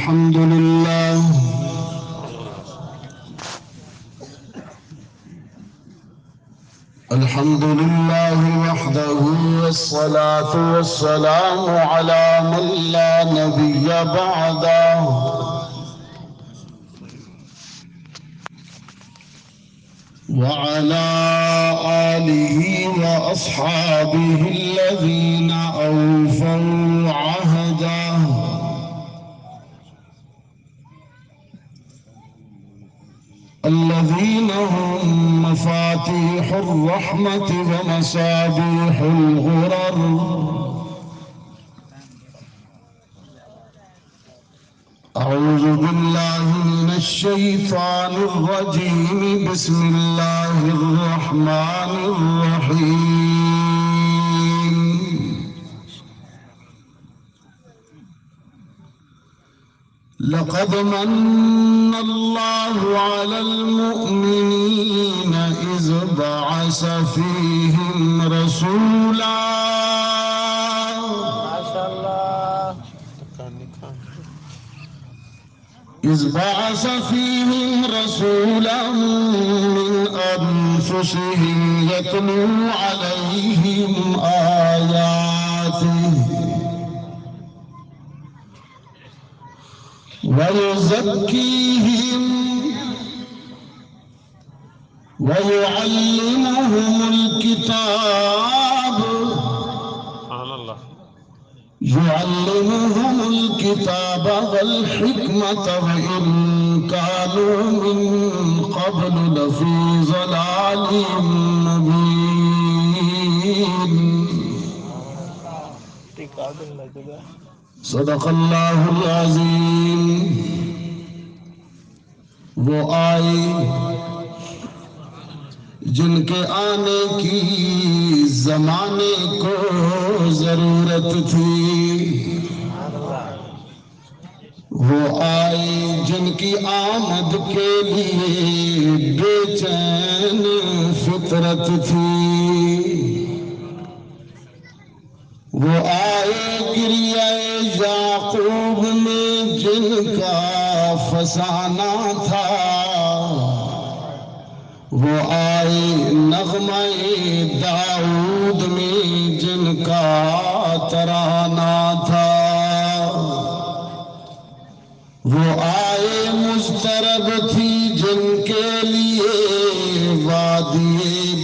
الحمد لله الحمد لله وحده والصلاة والسلام على من لا نبي بعده وعلى آله وأصحابه الذين أوفوا عهده الذين هم مفاتيح الرحمة ومصابيح الغرر أعوذ بالله من الشيطان الرجيم بسم الله الرحمن الرحيم لقد من الله على المؤمنين إذ بعث فيهم رسولا إذ بعث فيهم رسولا من أنفسهم يتلو عليهم آياته ويزكيهم ويعلمهم الكتاب يعلمهم الكتاب والحكمة وإن كانوا من قبل لفي ضلال مبين صدق اللہ العظیم. وہ آئے جن کے آنے کی زمانے کو ضرورت تھی، وہ آئے جن کی آمد کے لیے بے چین فطرت تھی، وہ آئے گریہ یعقوب میں جن کا فسانہ تھا، وہ آئے نغمہ داؤد میں جن کا ترانہ تھا، وہ آئے مضطرب تھی جن کے لیے وادی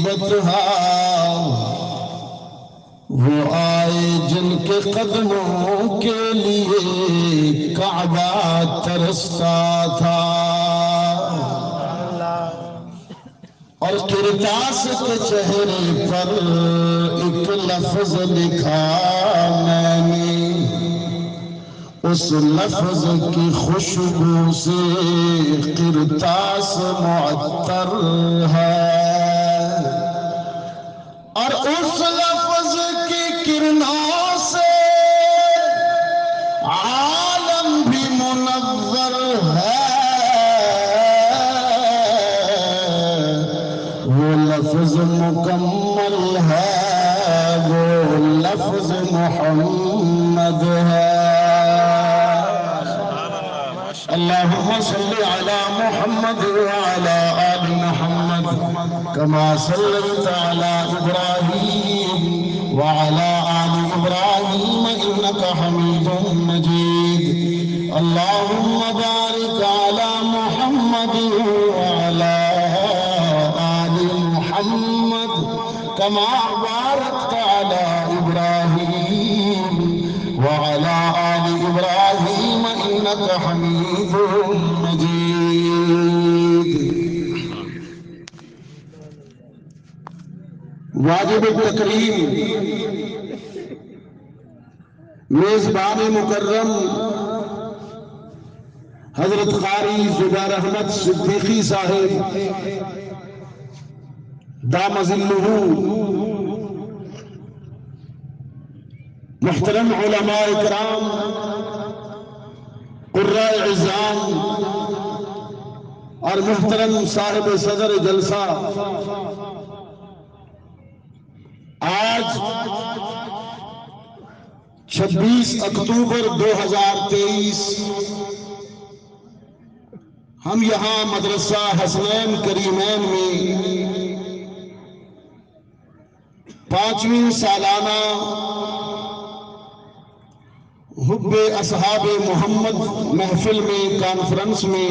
بطحا، وہ آئے جن کے قدموں کے لیے کعبہ ترستا تھا، اور کرتاس کے چہرے پر ایک لفظ لکھا میں نے، اس لفظ کی خوشبو سے کرتاس معطر ہے، اور اس لفظ کی کرنوں سے عالم بھی منور ہے، وہ لفظ مکمل ہے، وہ لفظ محمد ہے. اللہم صلی علی محمد وعلی آل محمد كما صليت على إبراهيم وعلى آل إبراهيم إنك حميد مجيد. اللهم بارك على محمد وعلى آل محمد كما باركت على إبراهيم وعلى آل إبراهيم إنك حميد مجيد. واجب التکریم میزبان مکرم حضرت قاری زبیر احمد صدیقی صاحب دام ظلہ، محترم علماء اکرام، قراء اعزام اور محترم صاحب صدر جلسہ، آج 26 اکتوبر 2023 ہم یہاں مدرسہ حسنین کریمین میں 5ویں سالانہ حب اصحاب محمد محفل میں کانفرنس میں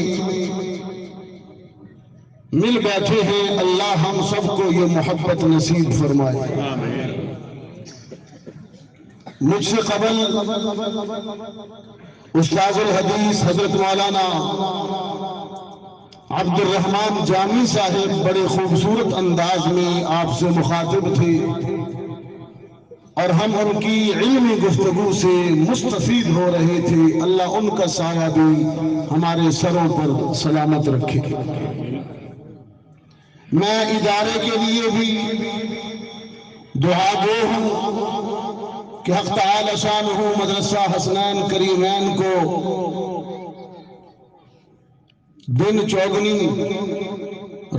مل بیٹھے ہیں۔ اللہ ہم سب کو یہ محبت نصیب فرمائے۔ مجھ سے قبل استاذ الحدیث حضرت مولانا عبد الرحمن جامی صاحب بڑے خوبصورت انداز میں آپ سے مخاطب تھے اور ہم ان کی علمی گفتگو سے مستفید ہو رہے تھے۔ اللہ ان کا سایہ بھی ہمارے سروں پر سلامت رکھے۔ میں ادارے کے لیے بھی دعا گو ہوں کہ حق تعالی شانہ مدرسہ حسنین کریمین کو دن چوگنی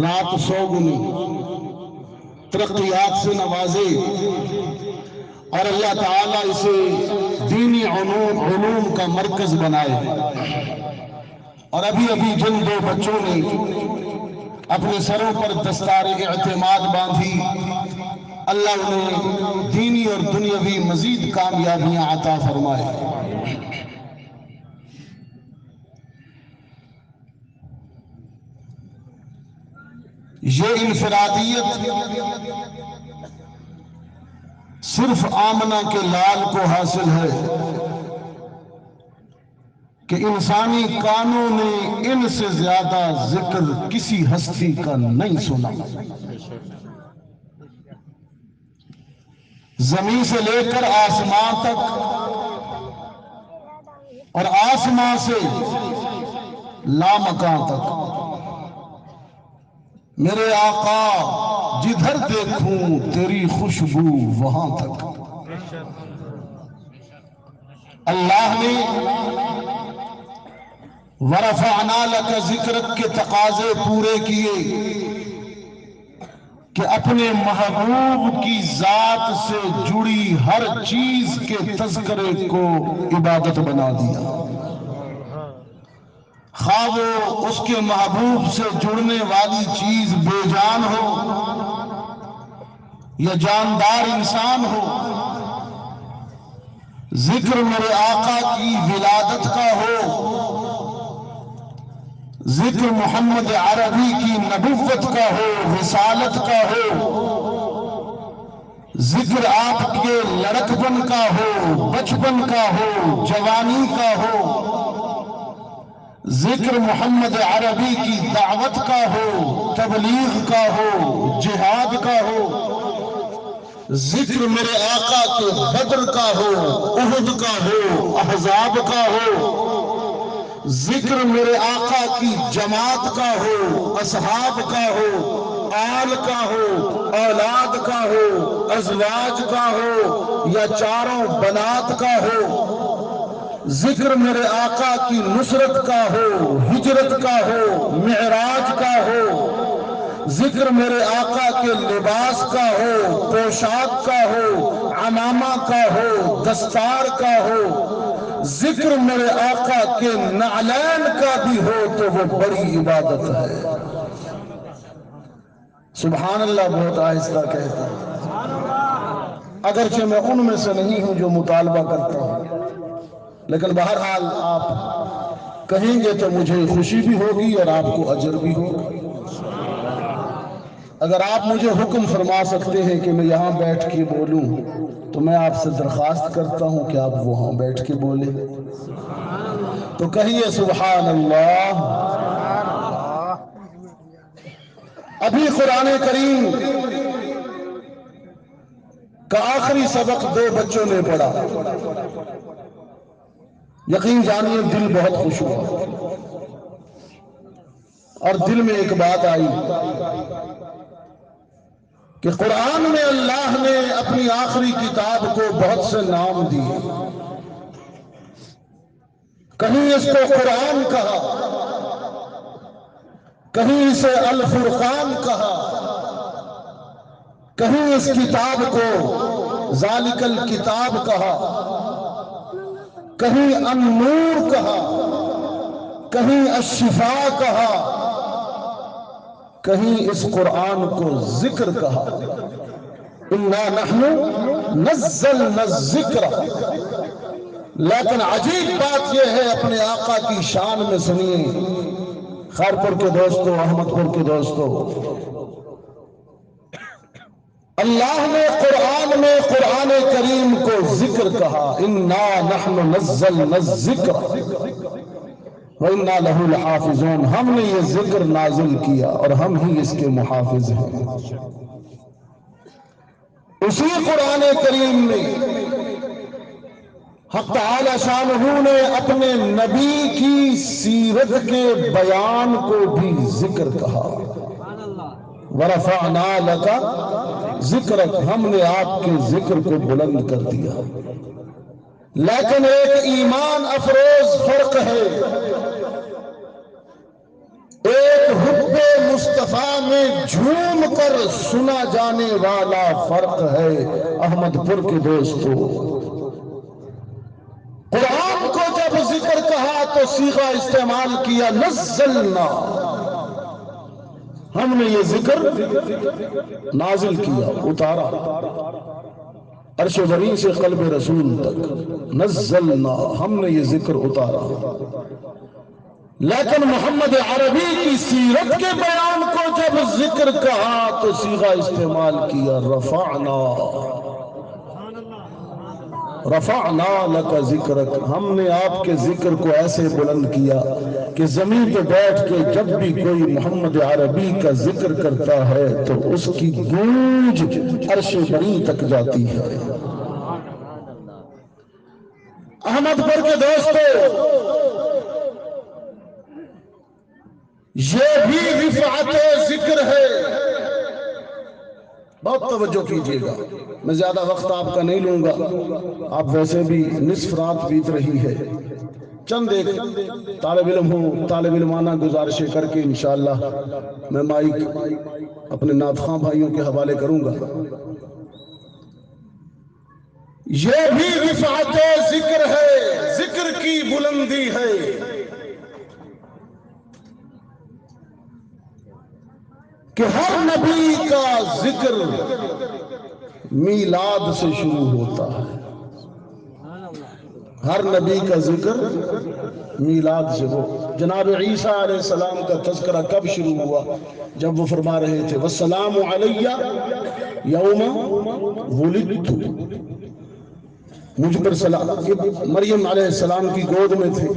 رات سوگنی ترقیات سے نوازے اور اللہ تعالیٰ اسے دینی علوم کا مرکز بنائے۔ اور ابھی جن 2 بچوں نے اپنے سروں پر دستار اعتماد باندھی، اللہ انہیں دینی اور دنیاوی مزید کامیابیاں عطا فرمائے۔ یہ انفرادیت صرف آمنہ کے لال کو حاصل ہے کہ انسانی کانوں نے ان سے زیادہ ذکر کسی ہستی کا نہیں سنا۔ زمین سے لے کر آسمان تک اور آسمان سے لامکان تک میرے آقا جدھر دیکھوں تیری خوشبو وہاں تک۔ اللہ نے وَرَفَعْنَا لَكَ ذِكْرَكَ کے تقاضے پورے کیے کہ اپنے محبوب کی ذات سے جڑی ہر چیز کے تذکرے کو عبادت بنا دیا۔ خواہ وہ اس کے محبوب سے جڑنے والی چیز بے جان ہو یا جاندار انسان ہو، ذکر میرے آقا کی ولادت کا ہو، ذکر محمد عربی کی نبوت کا ہو، رسالت کا ہو، ذکر آپ کے لڑکپن کا ہو، بچپن کا ہو، جوانی کا ہو، ذکر محمد عربی کی دعوت کا ہو، تبلیغ کا ہو، جہاد کا ہو، ذکر میرے آقا کے بدر کا ہو، احد کا ہو، احزاب کا ہو، ذکر میرے آقا کی جماعت کا ہو، اصحاب کا ہو، آل کا ہو، اولاد کا ہو، ازواج کا ہو یا چاروں بنات کا ہو، ذکر میرے آقا کی نصرت کا ہو، ہجرت کا ہو، معراج کا ہو، ذکر میرے آقا کے لباس کا ہو، پوشاک کا ہو، عمامہ کا ہو، دستار کا ہو، ذکر میرے آقا کے نعلین کا بھی ہو تو وہ بڑی عبادت ہے۔ سبحان اللہ بہت آہستہ کہتا ہوں، اگرچہ میں ان میں سے نہیں ہوں جو مطالبہ کرتا ہوں، لیکن بہرحال آپ کہیں گے تو مجھے خوشی بھی ہوگی اور آپ کو اجر بھی ہوگا۔ اگر آپ مجھے حکم فرما سکتے ہیں کہ میں یہاں بیٹھ کے بولوں تو میں آپ سے درخواست کرتا ہوں کہ آپ وہاں بیٹھ کے بولیں، تو کہیے سبحان اللہ۔ ابھی قرآن کریم کا آخری سبق 2 بچوں نے پڑھا، یقین جانیے دل بہت خوش ہوا اور دل میں ایک بات آئی کہ قرآن میں اللہ نے اپنی آخری کتاب کو بہت سے نام دیے، کہیں اس کو قرآن کہا، کہیں اسے الفرقان کہا، کہیں اس کتاب کو ذالک الکتاب کہا، کہیں النور کہا، کہیں الشفا کہا، کہیں اس قرآن کو ذکر کہا۔ انا نحن نزلنا الذکر۔ لیکن عجیب بات یہ ہے، اپنے آقا کی شان میں سنیے خیرپور کے دوستو، احمد پور کے دوستو، اللہ نے قرآن میں قرآن کریم کو ذکر کہا، انا نحن نزلنا الذکر وَإِنَّا لَهُ لَحَافِظُونَ۔ ہم نے یہ ذکر نازل کیا اور ہم ہی اس کے محافظ ہیں۔ اسی قرآن کریم میں حق تعالی شانہ نے اپنے نبی کی سیرت کے بیان کو بھی ذکر کہا، وَرَفَعْنَا لَكَ ذِكْرَكَ، ہم نے آپ کے ذکر کو بلند کر دیا۔ لیکن ایک ایمان افروز فرق ہے، ایک حب مصطفیٰ میں جھوم کر سنا جانے والا فرق ہے۔ احمد پور کے دوستو، قرآن کو جب ذکر کہا تو صیغہ استعمال کیا نزلنا، ہم نے یہ ذکر نازل کیا، اتارا عرش بری سے قلب رسول تک، نزلنا، ہم نے یہ ذکر اتارا۔ لیکن محمد عربی کی سیرت کے بیان کو جب ذکر کہا تو صیغہ استعمال کیا رفعنا، رفعنا لک ذکرک، ہم نے آپ کے ذکر کو ایسے بلند کیا کہ زمین پہ بیٹھ کے جب بھی کوئی محمد عربی کا ذکر کرتا ہے تو اس کی گونج عرش بری تک جاتی ہے۔ احمد پور کے دوستو، یہ بھی رفعت ذکر ہے۔ بہت توجہ کیجئے گا، میں زیادہ وقت آپ کا نہیں لوں گا، آپ ویسے بھی نصف رات بیت رہی ہے۔ چند ایک طالب علم ہوں، طالب علمانہ گزارشیں کر کے انشاءاللہ میں مائک اپنے نعت خواں بھائیوں کے حوالے کروں گا۔ یہ بھی رفعت ذکر ہے، ذکر کی بلندی ہے۔ کہ ہر نبی کا ذکر میلاد سے شروع ہوتا ہے، ہر نبی کا ذکر میلاد سے ہو۔ جناب عیسیٰ علیہ السلام کا تذکرہ کب شروع ہوا؟ جب وہ فرما رہے تھے والسلام علی یوم ولدت، مجھ پر سلام، مریم علیہ السلام کی گود میں تھے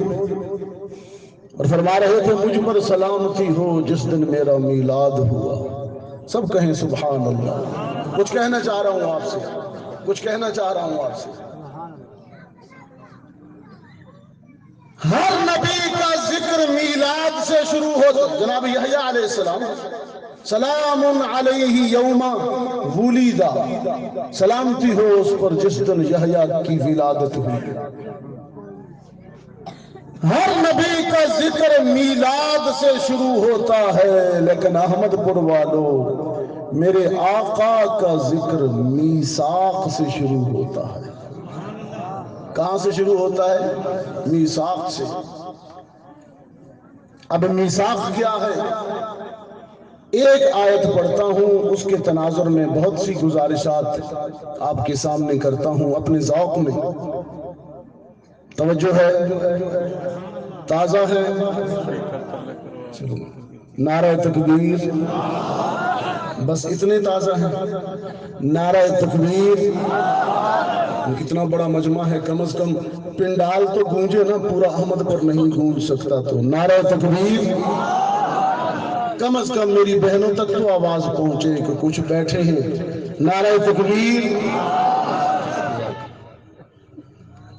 اور فرما رہے تھے مجھ پر سلامتی ہو جس دن میرا میلاد ہوا۔ سب کہیں سبحان اللہ۔ کچھ کہنا چاہ رہا ہوں آپ سے، کچھ کہنا چاہ رہا ہوں آپ سے، ہر نبی کا ذکر میلاد سے شروع ہوتا۔ جناب یحییٰ علیہ السلام، سلام علیہ یوم ولد، سلامتی ہو اس پر جس دن یحییٰ کی ولادت ہوئی۔ ہر نبی کا ذکر میلاد سے شروع ہوتا ہے، لیکن احمد پور والو، میرے آقا کا ذکر میثاق سے شروع ہوتا ہے۔ کہاں سے شروع ہوتا ہے؟ میثاق سے۔ اب میثاق کیا ہے؟ ایک آیت پڑھتا ہوں، اس کے تناظر میں بہت سی گزارشات آپ کے سامنے کرتا ہوں اپنے ذوق میں۔ توجہ ہے، تازہ ہے، نعرہ تکبیر، بس اتنے تازہ ہیں، نعرہ تکبیر۔ کتنا بڑا مجمع ہے، کم از کم پنڈال تو گونجے نا، پورا احمد پر نہیں گونج سکتا، تو نعرہ تکبیر، کم از کم میری بہنوں تک تو آواز پہنچے کہ کچھ بیٹھے ہیں۔ نعرہ تکبیر۔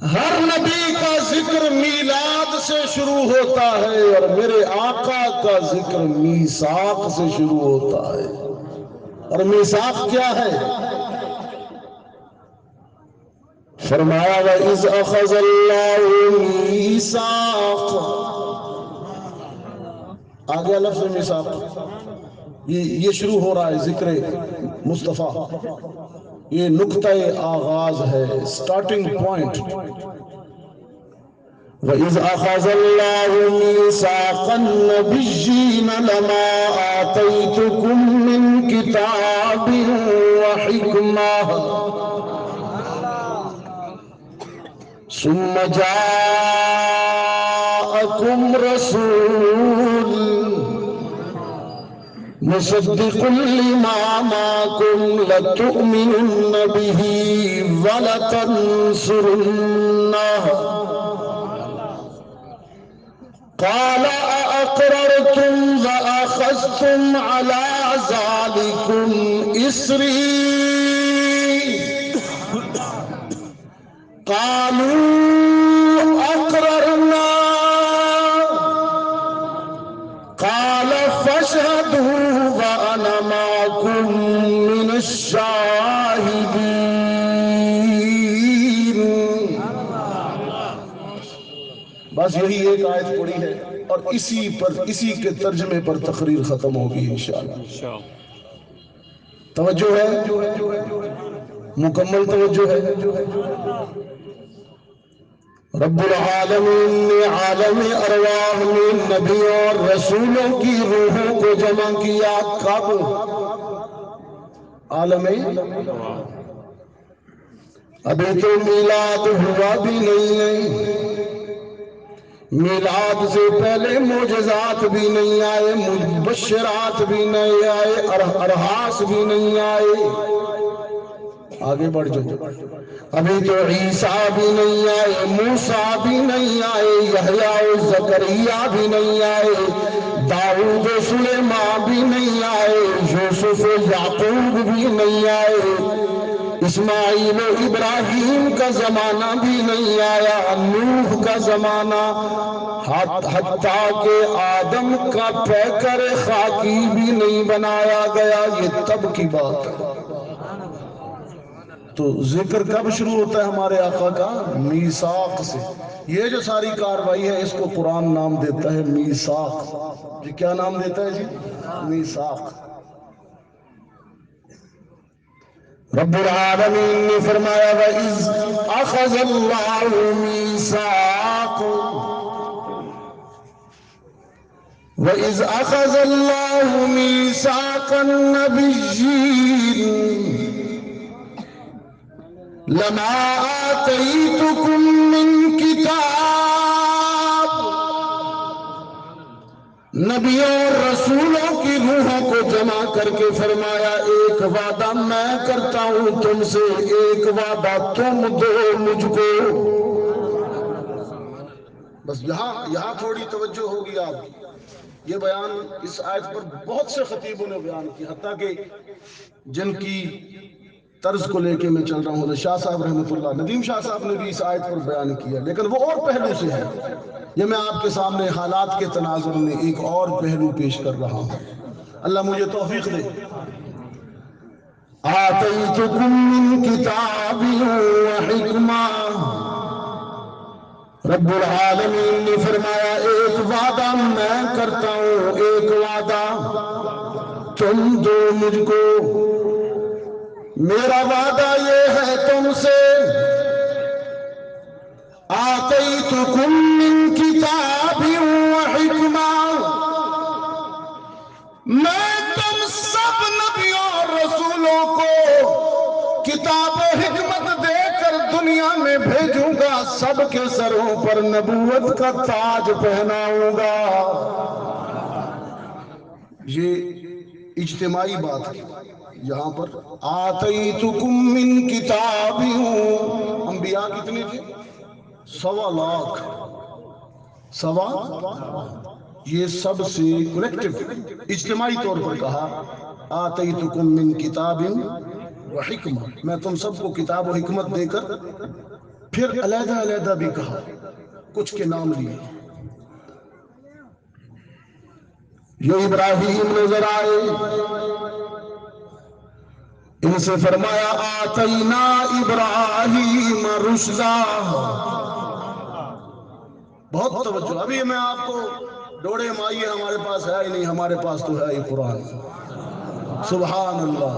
ہر نبی کا ذکر میلاد سے شروع ہوتا ہے اور میرے آقا کا ذکر میثاق سے شروع ہوتا ہے۔ اور میثاق کیا ہے؟ فرمایا وَإِذْ أَخَذَ اللَّهُ مِيثَاقَ، آگے لفظ میثاق، یہ شروع ہو رہا ہے ذکر مصطفیٰ، یہ نقطہ آغاز ہے، سٹارٹنگ پوائنٹ۔ وَإِذْ أَخَذَ اللَّهُ مِيثَاقَ النَّبِيِّينَ لَمَا آتَيْتُكُم مِّن كِتَابٍ وَحِكْمَةٍ ثُمَّ جَاءَكُمْ رَسُولٌ مُصَدِّقٌ لِّمَا مَعَكُمْ لَتُؤْمِنُنَّ بِهِ وَلَتَنصُرُنَّهُ قال أأقررتم وأخذتم على ذلكم إصري قالوا أقررنا قال فاشهدوا وأنا معكم من الشاهدين. بس یہی ایک آیت پڑھی ہے اور اسی کے ترجمے پر تقریر ختم ہوگی انشاءاللہ. توجہ ہے؟ مکمل توجہ ہے؟ رب العالمین نے عالم ارواح میں نبیوں اور رسولوں کی روحوں کو جمع کیا. کب؟ عالم ابھی تو میلاد ہوا بھی نہیں ہے، میلاد سے پہلے معجزات بھی نہیں آئے، مبشرات بھی نہیں آئے، ارحاس بھی نہیں آئے. آگے بڑھ جاؤ. ابھی تو عیسیٰ بھی نہیں آئے، موسیٰ بھی نہیں آئے، یحییٰ و زکریا بھی نہیں آئے، داؤد و سلیمان بھی نہیں آئے، یوسف و یعقوب بھی نہیں آئے، اسماعیل و ابراہیم کا زمانہ بھی نہیں آیا، نوح کا زمانہ، حتیٰ کہ آدم کا پیکر خاکی بھی نہیں بنایا گیا. یہ تب کی بات ہے. تو ذکر کب شروع ہوتا ہے ہمارے آقا کا؟ میثاق سے. یہ جو ساری کاروائی ہے اس کو قرآن نام دیتا ہے میثاق. یہ کیا نام دیتا ہے جی؟ میثاق. رب العالمین نے فرمایا وَإِذْ أَخَذَ اللَّهُ مِيثَاقَ وَإِذْ أَخَذَ اللَّهُ مِيثَاقَ النَّبِيِّينَ لَمَا آتَيْتُكُم مِّن کتاب. نبیوں اور رسولوں کی روحوں کو جمع کر کے فرمایا ایک وعدہ میں کرتا ہوں تم سے، ایک وعدہ تم دو مجھ کو. بس یہاں تھوڑی توجہ ہوگی آپ کی. یہ بیان اس آیت پر بہت سے خطیبوں نے بیان کی، حتیٰ کہ جن کی طرز کو لے کے میں چل رہا ہوں، شاہ صاحب رحمۃ اللہ، ندیم شاہ صاحب نے بھی اس آیت پر بیان کیا، لیکن وہ اور پہلو سے ہے. یہ میں آپ کے سامنے حالات کے تناظر میں ایک اور پہلو پیش کر رہا ہوں. اللہ مجھے توفیق دے. آتیتکم من کتاب وحکمہ. رب العالمین نے فرمایا ایک وعدہ میں کرتا ہوں، ایک وعدہ تم دو مجھ کو. میرا وعدہ یہ ہے تم سے، آتیتکم من کتاب وحکمہ، میں تم سب نبیوں اور رسولوں کو کتاب و حکمت دے کر دنیا میں بھیجوں گا، سب کے سروں پر نبوت کا تاج پہناؤں گا. یہ اجتماعی بات ہے. یہاں پر آتیتکم من کتاب. انبیاء کتنے تھے؟ 1.25 لاکھ. یہ سب سے کلیکٹیو اجتماعی طور پر کہا آتیتکم من کتاب وحکمہ، میں تم سب کو کتاب و حکمت دے کر. پھر علیحدہ علیحدہ بھی کہا، کچھ کے نام لیے. یہ ابراہیم نظر آئے، ان سے فرمایا آتینا ابراہیم رشدا. بہت توجہ. ابھی میں آپ کو ڈوڑے مائیے ہمارے پاس ہے ہی نہیں، ہمارے پاس تو ہے ہی قرآن. سبحان اللہ.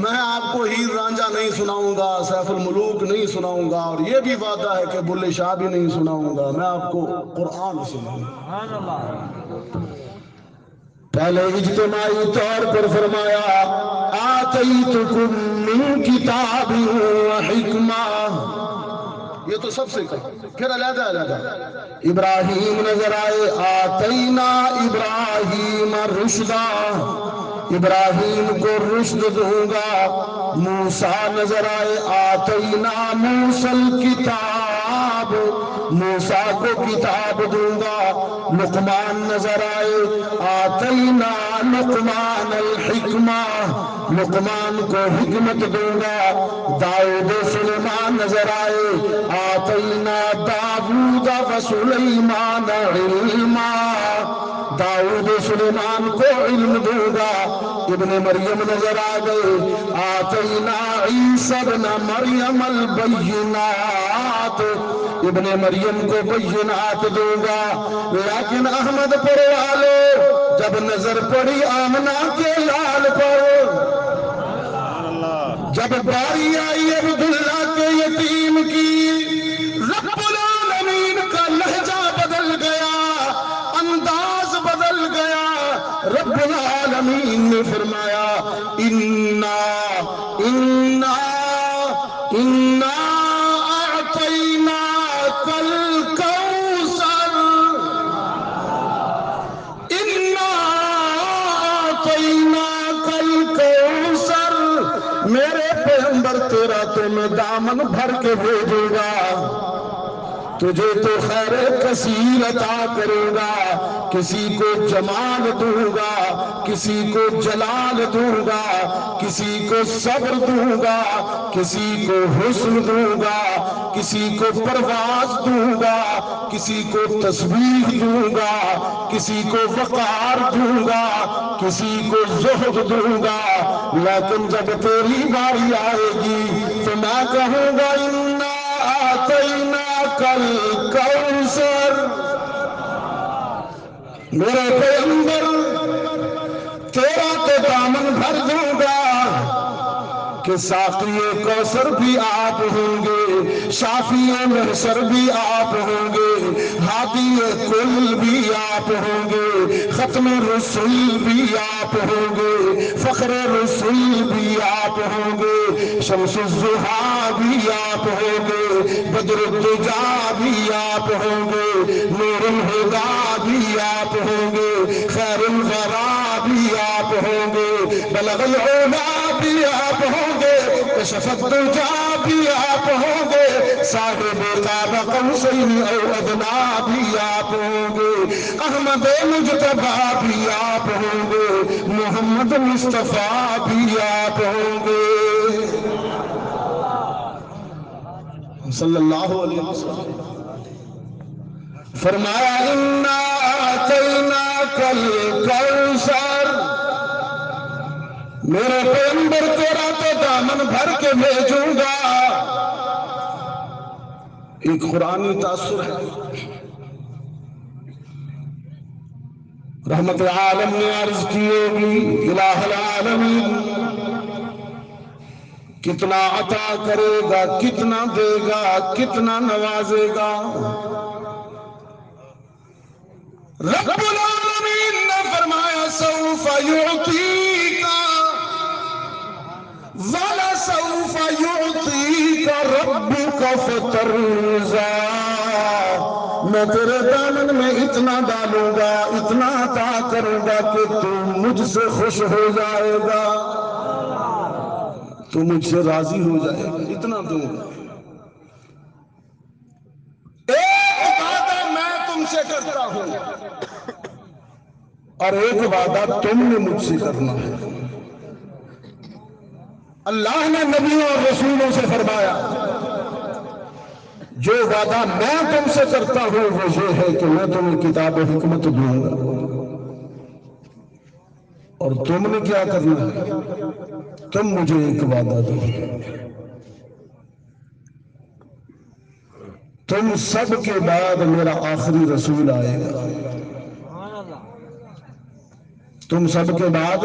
میں آپ کو ہیر رانجھا نہیں سناؤں گا، سیف الملوک نہیں سناؤں گا، اور یہ بھی وعدہ ہے کہ بلے شاہ بھی نہیں سناؤں گا. میں آپ کو قرآن سناؤں گا. پہلے اجتماعی طور پر فرمایا آتیتکم من کتاب و حکمہ، یہ تو سب سے کہا. پھر علیحدہ علیحدہ ابراہیم نظر آئے، آتینا ابراہیم رشدا، ابراہیم کو رشد دوں گا. موسیٰ نظر آئے، آتینا موسیٰ الکتاب، موسیٰ کو کتاب دوں گا. لقمان نظر آئے، آتینا لقمان الحکمہ، لقمان کو حکمت دوں گا. داؤد و سلیمان نظر آئے، آتینا داؤد و سلیمان علما، داؤد و سلیمان کو علم دوں گا. ابن مریم نظر آ گئے، آتینا عیسیٰ ابن مریم البینات، ابن مریم کو بینات دوں گا. لیکن احمد پور والو جب نظر پڑی آمنہ کے لال پر، جب باری آئی عبداللہ کے یتیم کی، رب العالمین کا لہجہ بدل گیا، انداز بدل گیا. رب العالمین نے فرمایا اِنَّا أعطيناك الكوثر، إِنَّا أعطيناك الكوثر، میرے پیغمبر تیرا تو میں دامن بھر کے بھیجوں گا، تجھے تو خیر کثیر عطا کروں گا. کسی کو جمال دوں گا، کسی کو جلال دوں گا، کسی کو صبر دوں گا، کسی کو حسن دوں گا، کسی کو پرواز دوں گا، کسی کو تسبیح دوں گا، کسی کو وقار دوں گا، کسی کو زہد دوں گا. لیکن جب تیری باری آئے گی تو میں کہوں گا اِنَّا أعطيناك الكوثر، میرے پیغمبر تیرا تو دامن بھر دوں گا کہ ساقی کوثر بھی آپ ہوں گے، شافی محشر بھی آپ ہوں گے، ہادی کل بھی آپ ہوں گے، ختم رسول بھی آپ ہوں گے، فخر رسول بھی آپ ہوں گے، شمس الضحیٰ بھی آپ ہوں گے، بدر الدجا بھی آپ ہوں گے، نور الہدیٰ بھی آپ ہوں گے، خیر الورا بھی آپ ہوں گے، بلغ العلا بھی آپ ہوں گے، کشف الدجا بھی آپ ہوں گے، صاحب قاب قوسین او ادنیٰ بھی آپ ہوں گے، احمد مجتبیٰ بھی آپ ہوں گے، محمد مصطفیٰ بھی آپ ہوں گے صلی اللہ علیہ وسلم. فرمایا اِنَّا أَعْطَيْنَاكَ الْكَوْثَرَ، میرے پیغمبر تیرا تو دامن بھر کے بھیجوں گا. ایک قرآنی تاثر ہے. رحمت عالم نے عرض کی ہوگی الہ العالمین کتنا عطا کرے گا، کتنا دے گا، کتنا نوازے گا. رب العالمین نے فرمایا سوف یعطیک وَلَسَوْفَ يُعْطِيكَ رَبُّكَ فَتَرْضَىٰ، میں تیرے دامن میں اتنا ڈالوں گا، اتنا عطا کروں گا کہ تو مجھ سے خوش ہو جائے گا، تو مجھ سے راضی ہو جائے گا، اتنا دوں گا. ایک وعدہ میں تم سے کرتا ہوں اور ایک وعدہ تم نے مجھ سے کرنا ہے. اللہ نے نبیوں اور رسولوں سے فرمایا جو وعدہ میں تم سے کرتا ہوں وہ یہ ہے کہ میں تمہیں کتاب و حکمت دوں گا، اور تم نے کیا کرنا ہے، تم مجھے ایک وعدہ دو، تم سب کے بعد میرا آخری رسول آئے گا. تم سب کے بعد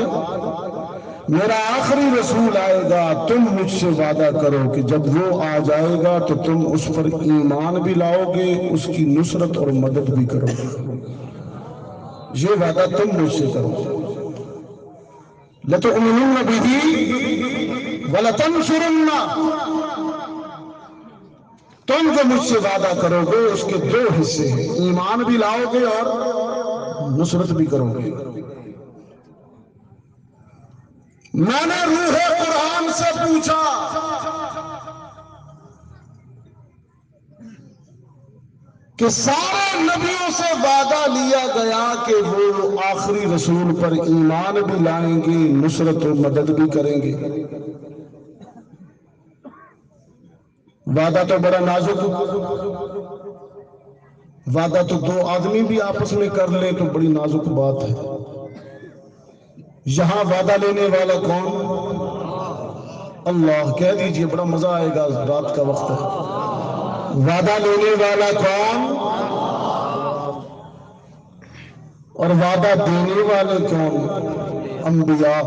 میرا آخری رسول آئے گا، تم مجھ سے وعدہ کرو کہ جب وہ آ جائے گا تو تم اس پر ایمان بھی لاؤ گے، اس کی نصرت اور مدد بھی کرو گے۔ یہ وعدہ تم مجھ سے کرو۔ لَتُؤْمِنُنَّ بِهِ وَلَتَنْصُرُنَّهُ، تم جو مجھ سے وعدہ کرو گے اس کے دو حصے ہیں، ایمان بھی لاؤ گے اور نصرت بھی کرو گے۔ میں نے روح قرآن سے پوچھا کہ سارے نبیوں سے وعدہ لیا گیا کہ وہ آخری رسول پر ایمان بھی لائیں گے، نصرت و مدد بھی کریں گے۔ وعدہ تو بڑا نازک، وعدہ تو دو آدمی بھی آپس میں کر لیں تو بڑی نازک بات ہے۔ یہاں وعدہ لینے والا کون؟ اللہ۔ کہہ دیجئے، بڑا مزہ آئے گا، رات کا وقت ہے۔ وعدہ لینے والا کون اور وعدہ دینے والے کون؟ انبیاء۔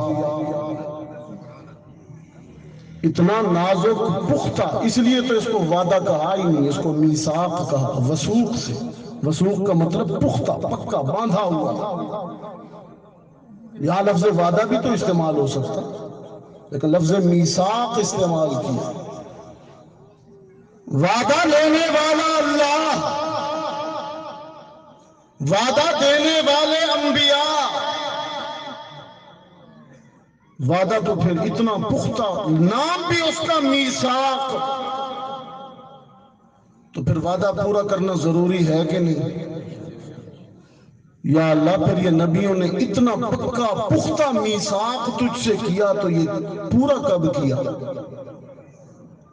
اتنا نازک پختہ، اس لیے تو اس کو وعدہ کہا ہی نہیں، اس کو میثاق کہا، وثوق سے۔ وثوق کا مطلب پختہ، پکا، باندھا ہوا۔ یہاں لفظ وعدہ بھی تو استعمال ہو سکتا، لیکن لفظ میثاق استعمال کیا۔ وعدہ لینے والا اللہ، وعدہ دینے والے انبیاء، وعدہ تو پھر اتنا پختہ، نام بھی اس کا میثاق، تو پھر وعدہ پورا کرنا ضروری ہے کہ نہیں؟ یا اللہ، پھر یہ نبیوں نے اتنا پکا پختہ میثاق تجھ سے کیا تو یہ پورا کب کیا؟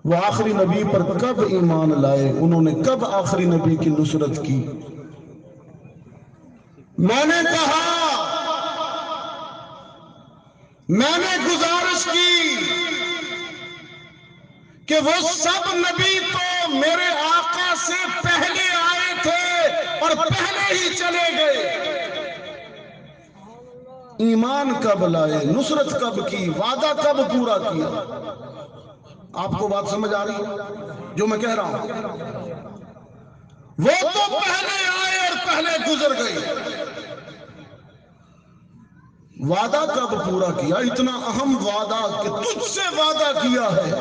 وہ آخری نبی پر کب ایمان لائے؟ انہوں نے کب آخری نبی کی نصرت کی؟ میں نے کہا، میں نے گزارش کی کہ وہ سب نبی تو میرے آقا سے پہلے آئے تھے اور پہلے ہی چلے گئے۔ ایمان کب لائے؟ نصرت کب کی؟ وعدہ کب پورا کیا؟ آپ کو بات سمجھ آ رہی ہے جو میں کہہ رہا ہوں؟ وہ تو پہلے آئے اور پہلے گزر گئے۔ وعدہ کب پورا کیا؟ اتنا اہم وعدہ کہ تجھ سے وعدہ کیا ہے۔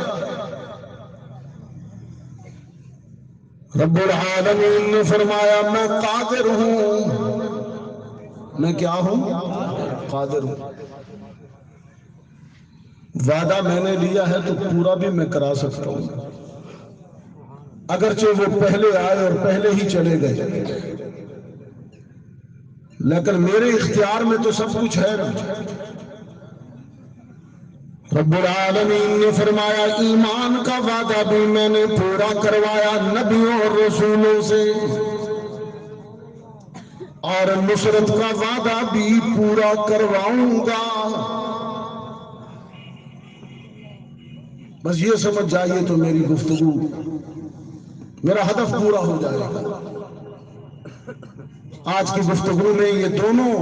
رب العالمین نے فرمایا، میں قادر ہوں۔ میں کیا ہوں؟ قادر ہوں۔ وعدہ میں نے لیا ہے تو پورا بھی میں کرا سکتا ہوں، اگرچہ وہ پہلے آئے اور پہلے ہی چلے گئے، لیکن میرے اختیار میں تو سب کچھ ہے۔ رب العالمین نے فرمایا، ایمان کا وعدہ بھی میں نے پورا کروایا نبیوں اور رسولوں سے، اور نصرت کا وعدہ بھی پورا کرواؤں گا۔ بس یہ سمجھ جائیے تو میری گفتگو، میرا ہدف پورا ہو جائے گا۔ آج کی گفتگو میں یہ دونوں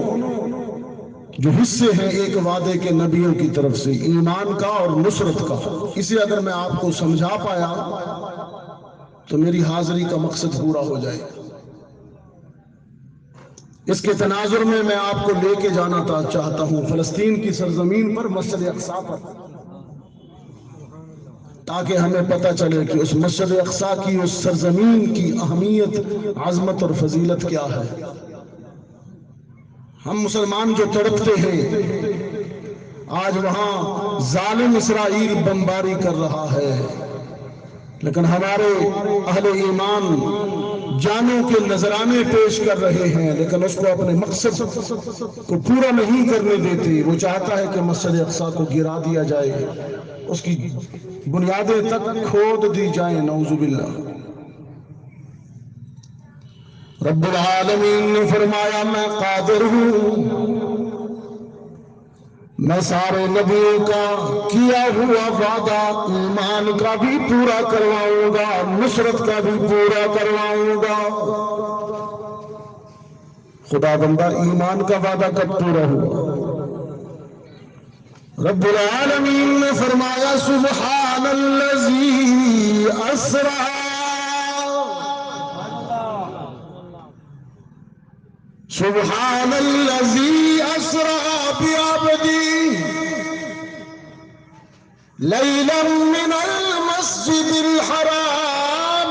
جو حصے ہیں ایک وعدے کے نبیوں کی طرف سے، ایمان کا اور نصرت کا، اسے اگر میں آپ کو سمجھا پایا تو میری حاضری کا مقصد پورا ہو جائے گا۔ اس کے تناظر میں آپ کو لے کے جانا چاہتا ہوں فلسطین کی سرزمین پر، مسجد اقصیٰ پر، تاکہ ہمیں پتہ چلے کہ اس مسجد اقصیٰ کی، اس سرزمین کی اہمیت، عظمت اور فضیلت کیا ہے۔ ہم مسلمان جو تڑپتے ہیں، آج وہاں ظالم اسرائیل بمباری کر رہا ہے، لیکن ہمارے اہل ایمان جانوں کے نذرانے پیش کر رہے ہیں، لیکن اس کو اپنے مقصد کو پورا نہیں کرنے دیتے۔ وہ چاہتا ہے کہ مسجد اقصیٰ کو گرا دیا جائے، اس کی بنیادیں تک کھود دی جائیں، نعوذ باللہ۔ رب العالمین نے فرمایا، میں قادر ہوں، میں سارے نبیوں کا کیا ہوا وعدہ ایمان کا بھی پورا کرواؤں گا، نصرت کا بھی پورا کرواؤں گا۔ خدا بندہ، ایمان کا وعدہ کب پورا ہوا؟ رب العالمین نے فرمایا سبحان الذی اسرا، سبحان الذی اسرا بعبدی لیلا من المسجد الحرام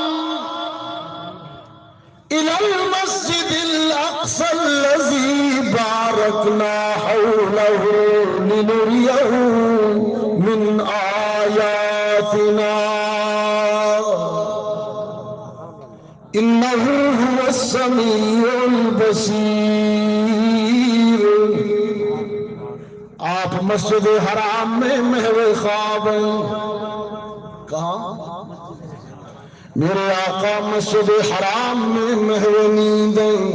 الى المسجد الاقصى الذي باركنا حوله لنريه من آياتنا انه هو السميع البصير۔ آپ مسجد حرام میں محو خواب ہیں، کہاں؟ میرے آقا مسجد حرام میں محو نیند ہیں۔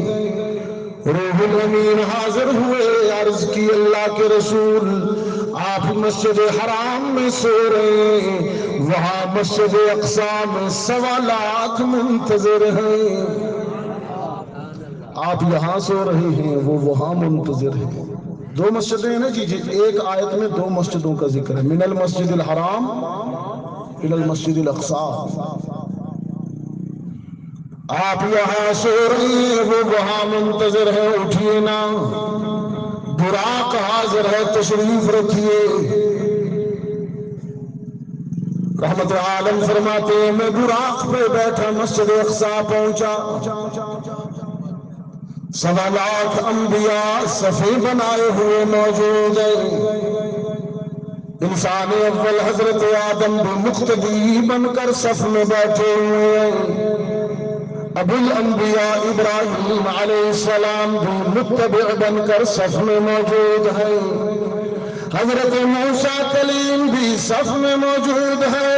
روح الامین حاضر ہوئے، عرض کی اللہ کے رسول آپ مسجد حرام میں سو رہے ہیں، وہاں مسجد اقصی میں 1.25 لاکھ منتظر ہیں۔ آپ یہاں سو رہے ہیں، وہ وہاں منتظر ہیں۔ 2 مسجدیں ہیں نا جی، ایک آیت میں 2 مسجدوں کا ذکر ہے، من المسجد الحرام الى المسجد الاقصی۔ آپ یہاں سو رہے ہیں، وہ وہاں منتظر ہے، اٹھیے نا، براق حاضر ہے، تشریف رکھیے۔ رحمت عالم فرماتے ہیں میں براق پہ بیٹھا مسجد اقصی پہنچا، 1.25 لاکھ انبیاء صفیں بنائے ہوئے موجود ہیں۔ انسان اول حضرت آدم بھی مقتدی بن کر صف میں بیٹھے ہوئے ہیں، ابو الانبیاء ابراہیم علیہ السلام بھی متبع بن کر صف میں موجود ہیں، حضرت موسیٰ کلیم بھی صف میں موجود ہے،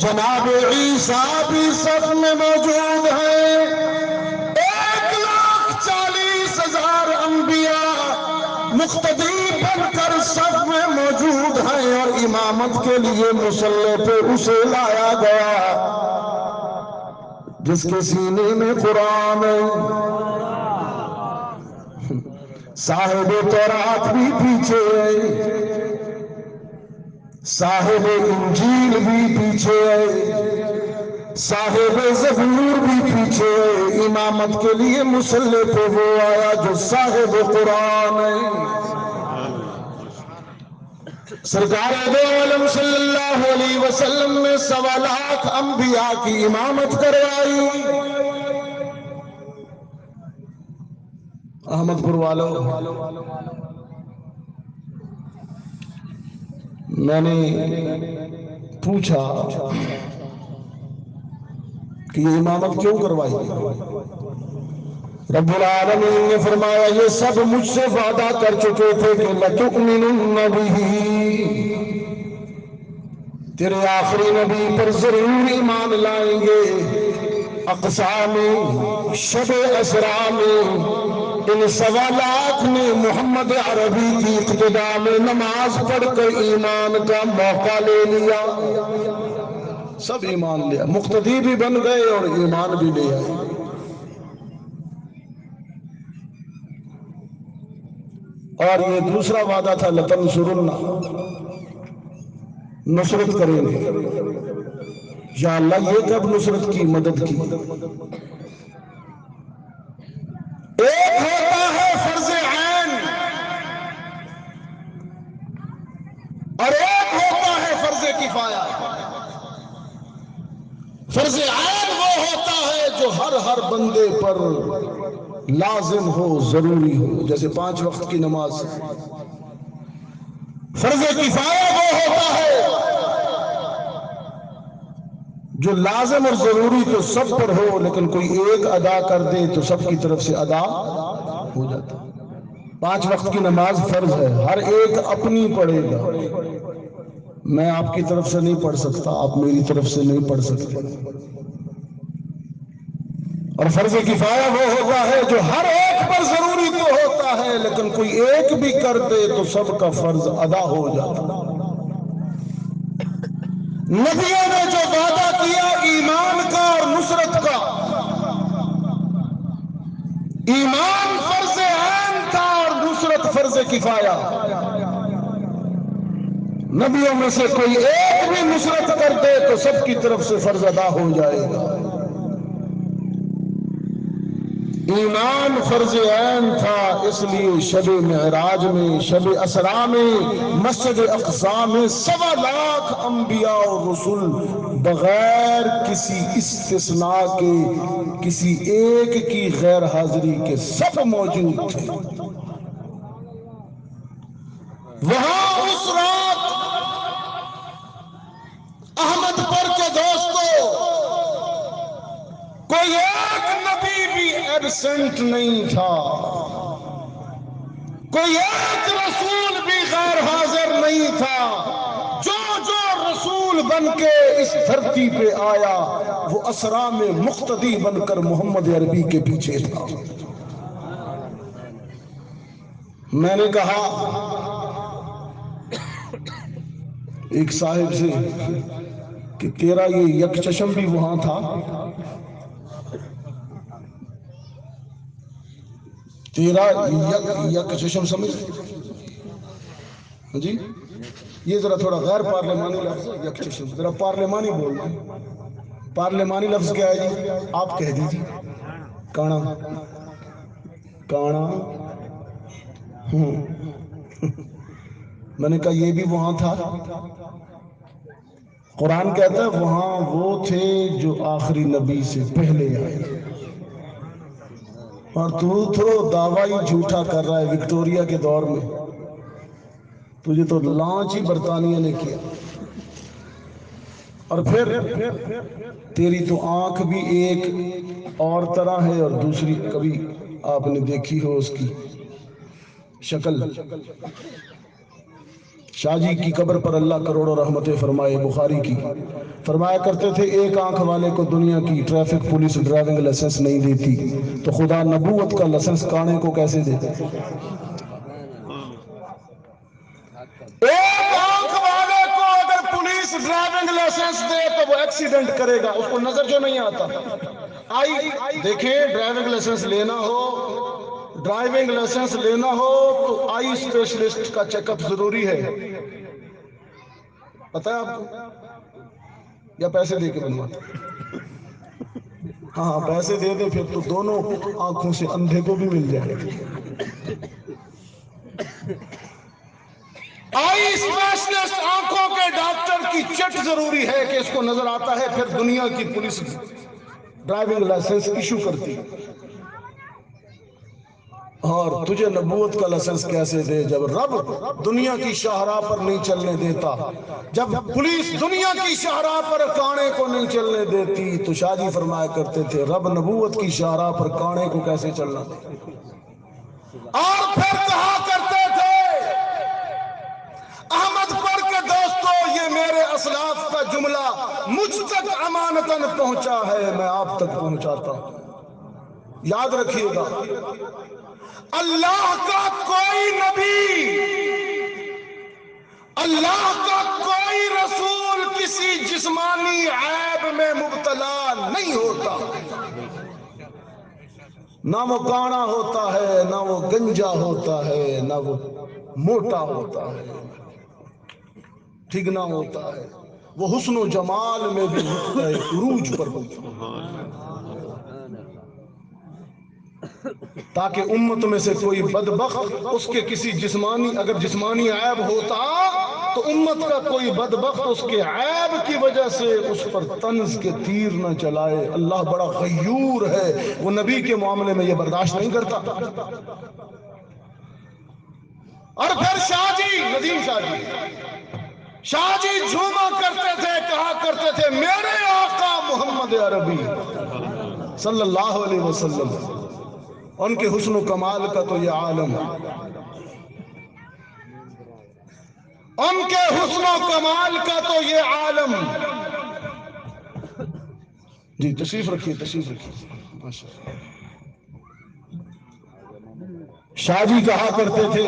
جناب عیسیٰ بھی صف میں موجود ہے۔ 1,40,000 انبیاء مقتدی بن کر صف میں موجود ہیں، اور امامت کے لیے مصلی پہ اسے لایا گیا جس کے سینے میں قرآن ہے۔ صاحب تورات بھی پیچھے ہے، صاحب انجیل بھی پیچھے ہے، صاحب زبور بھی پیچھے ہے۔ امامت کے لیے مصلی پہ وہ آیا جو صاحب قرآن ہے۔ سرکار دو عالم صلی اللہ علیہ وسلم نے 1.25 لاکھ انبیاء کی امامت کروائی۔ احمد پور والوں، میں نے پوچھا کہ یہ امامت کیوں کروائی؟ رب العالمین نے فرمایا یہ سب مجھ سے وعدہ کر چکے تھے کہ لَتُؤْمِنُنَّ بِهِ، تیرے آخری نبی پر ضرور ایمان لائیں گے۔ اقصیٰ میں، شب اسراء میں، ان 1.25 لاکھ نے محمد عربی کی اقتداء میں نماز پڑھ کر ایمان کا موقع لے لیا۔ سب ایمان لیا، مقتدی بھی بن گئے اور ایمان بھی لے آئے۔ اور یہ دوسرا وعدہ تھا لَتَنْصُرُنَّ، نصرت کریں گے۔ یا اللہ یہ کب نصرت کی، مدد کی؟ ایک ہوتا ہے فرض عین اور ایک ہوتا ہے فرض کفایہ۔ فرض عین وہ ہوتا ہے جو ہر بندے پر لازم ہو، ضروری ہو، جیسے 5 وقت کی نماز۔ فرض کفایہ وہ ہوتا ہے جو لازم اور ضروری تو سب پر ہو، لیکن کوئی ایک ادا کر دے تو سب کی طرف سے ادا ہو جاتا۔ 5 وقت کی نماز فرض ہے، ہر ایک اپنی پڑھے گا۔ میں آپ کی طرف سے نہیں پڑھ سکتا، آپ میری طرف سے نہیں پڑھ سکتے۔ اور فرض کفایہ وہ ہوتا ہے جو ہر ایک پر ضروری تو ہوتا ہے، لیکن کوئی ایک بھی کر دے تو سب کا فرض ادا ہو جاتا۔ نبیوں نے جو وعدہ کیا ایمان کا اور نصرت کا، ایمان فرض عین تھا اور نصرت فرض کفایہ۔ نبیوں میں سے کوئی ایک بھی نصرت کر دے تو سب کی طرف سے فرض ادا ہو جائے گا۔ ایمان فرض عین تھا، اس لیے شب معراج میں، شب اسرا میں، مسجد اقصی میں 1.25 انبیاء اور رسول بغیر کسی استثناء کے، کسی ایک کی غیر حاضری کے سب موجود تھے۔ وہاں اس رات احمد پر کے دوستو کوئی ایک نبی بھی ایبسنٹ نہیں تھا، کوئی ایک رسول بھی غیر حاضر نہیں تھا۔ جو جو رسول بن کے اس دھرتی پہ آیا وہ اسرا میں مقتدی بن کر محمد عربی کے پیچھے تھا۔ میں نے کہا ایک صاحب سے کہ تیرا یہ یک چشم بھی وہاں تھا؟ تیرا یک چشم سمجھ جی، یہ ذرا تھوڑا غیر پارلیمانی لفظ ہے یک چشم، ذرا پارلیمانی بولنا۔ پارلیمانی لفظ کیا ہے جی؟ آپ کہہ دیجیے۔ کانا کانا میں نے کہا یہ بھی وہاں تھا؟ قرآن کہتا ہے وہاں وہ تھے جو آخری نبی سے پہلے آئے، اور تو دعویٰ ہی جھوٹا کر رہا ہے وکٹوریا کے دور میں۔ تجھے تو لانچ ہی برطانیہ نے کیا، اور پھر تیری تو آنکھ بھی ایک اور طرح ہے اور دوسری کبھی آپ نے دیکھی ہو اس کی شکل۔ شاہ جی کی قبر پر اللہ کروڑوں رحمتیں فرمائے، بخاری کی فرمایا کرتے تھے ایک آنکھ والے کو دنیا کی ٹریفک پولیس ڈرائیونگ لائسنس نہیں دیتی تو خدا نبوت کا لائسنس کانے کو کیسے دیتے؟ ایک آنکھ والے کو اگر پولیس ڈرائیونگ لائسنس دے تو وہ ایکسیڈنٹ کرے گا، اس کو نظر جو نہیں آتا۔ دیکھیں ڈرائیونگ لائسنس لینا ہو، ڈرائیونگ لائسنس لینا ہو تو آئی اسپیشلسٹ کا چیک اپ ضروری ہے، پتہ ہے آپ کو؟ یا پیسے دے کے بنواتے؟ ہاں پیسے دے دیں پھر تو دونوں آنکھوں سے اندھے کو بھی مل جائے گا۔ آئی اسپیشلسٹ آنکھوں کے ڈاکٹر کی چٹ ضروری ہے کہ اس کو نظر آتا ہے، پھر دنیا کی پولیس ڈرائیونگ لائسنس ایشو کرتی۔ اور تجھے نبوت کا لائسنس کیسے دے جب رب دنیا کی شاہراہ پر نہیں چلنے دیتا، جب پولیس دنیا کی شاہراہ پر کانے کو نہیں چلنے دیتی؟ تو شاہ جی فرمایا کرتے تھے رب نبوت کی شاہراہ پر کانے کو کیسے چلنا دے؟ اور پھر کہا کرتے تھے احمد پر کے دوستو یہ میرے اسلاف کا جملہ مجھ تک امانتاً پہنچا ہے، میں آپ تک پہنچاتا ہوں، یاد رکھیے گا۔ اللہ کا کوئی نبی، اللہ کا کوئی رسول کسی جسمانی عیب میں مبتلا نہیں ہوتا، نہ وہ کانا ہوتا ہے، نہ وہ گنجا ہوتا ہے، نہ وہ موٹا ہوتا ہے، ٹھگنا ہوتا ہے، وہ حسن و جمال میں بھی نقطۂ عروج پر ہوتا ہے، تاکہ امت میں سے کوئی بدبخت اس کے کسی جسمانی، اگر جسمانی عیب ہوتا تو امت کا کوئی بدبخت اس کے عیب کی وجہ سے اس پر طنز کے تیر نہ چلائے۔ اللہ بڑا غیور ہے، وہ نبی کے معاملے میں یہ برداشت نہیں کرتا۔ اور پھر شاہ جی، ندیم شاہ جی جھوما کرتے تھے، کہا کرتے تھے میرے آقا محمد عربی صلی اللہ علیہ وسلم، ان کے حسن و کمال کا تو یہ عالم، ان کے حسن و کمال کا تو یہ عالم۔ جی تشریف رکھیے، تشریف رکھیے، ماشاءاللہ۔ شاہ جی کہا کرتے تھے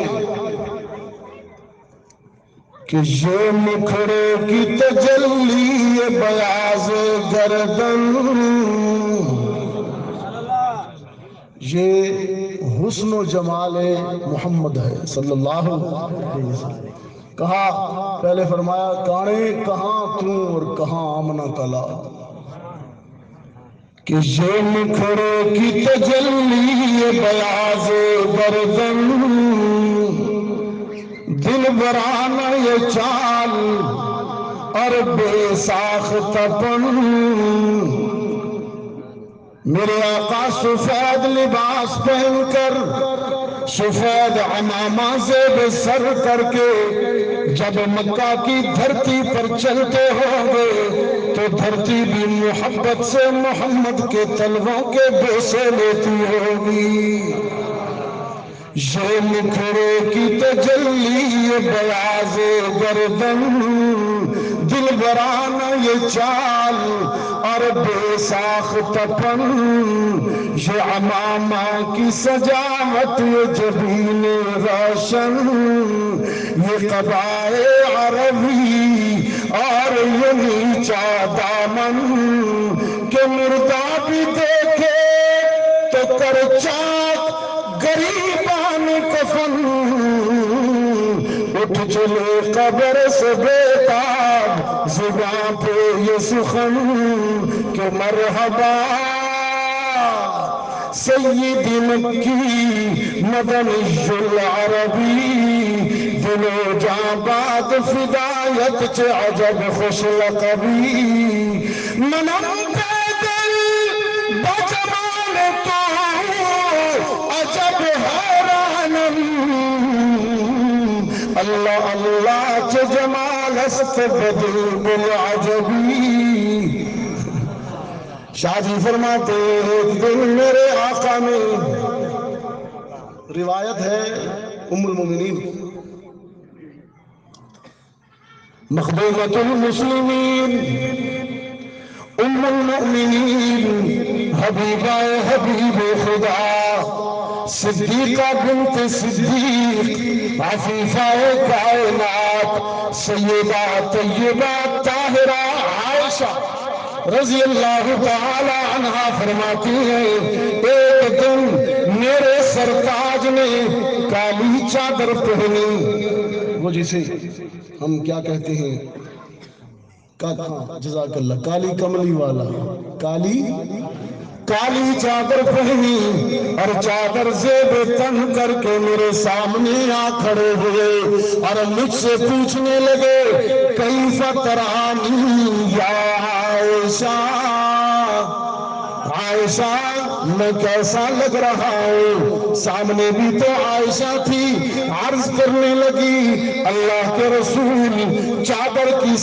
کہ یہ مکھڑے کی تجلی بیاض گردن، یہ حسن و جمال محمد ہے صلی اللہ علیہ وسلم، کہا پہلے فرمایا کانے کہاں تو اور کہاں آمنہ کا لال کہ یہ مکھڑے کی تجلی بیاض گردن دل برانہ یہ چال اور بے ساخت پن میرے آقا سفید لباس پہن کر سفید عمامہ زیب سر کر کے جب مکہ کی دھرتی پر چلتے ہوں گے تو دھرتی بھی محبت سے محمد کے طلبوں کے بوسے لیتی ہوگی یہ مکھڑے کی تجلی یہ بیاض گردن دل برانہ یہ چال اور بے ساخت پن یہ عمامہ کی سجاوٹ یہ جبین روشن یہ قبائے عربی اور یہ نیچا دامن کہ مردہ بھی دیکھے تو کر چاک غریبان کفن اٹھ چلے قبر سے بیتاب زباں پہ یہ سخن کہ مرحبا سیدی مکی مدنی العربی دل و جان باد فدایت چ عجب خوش لقبی منم پیدل بجمان تو عجب حیرانم اللہ اللہ چ جمال است بدل بالعجبی شاہ جی فرماتے ایک دن میرے آقا میں روایت ہے ام المومنین مخدومۃ المسلمین ام المؤمنین حبیبہ حبیب خدا صدیقہ بنت صدیق عفیفہ کائنات سیدہ طیبہ طاہرہ عائشہ رضی اللہ تعالی عنہ فرماتی ہیں ایک دن میرے سرتاج نے کالی چادر پہنی وہ جسے ہم کیا کہتے ہیں جزاک اللہ کالی کملی والا کالی چادر پہنی اور چادر زیب تن کر کے میرے سامنے آ کھڑے ہوئے اور مجھ سے پوچھنے لگے کیف ترانی یا عائشہ عائشہ میں کیسا لگ رہا ہوں سامنے بھی تو عائشہ تھی عرض کرنے لگی اللہ کے رسول چادر کی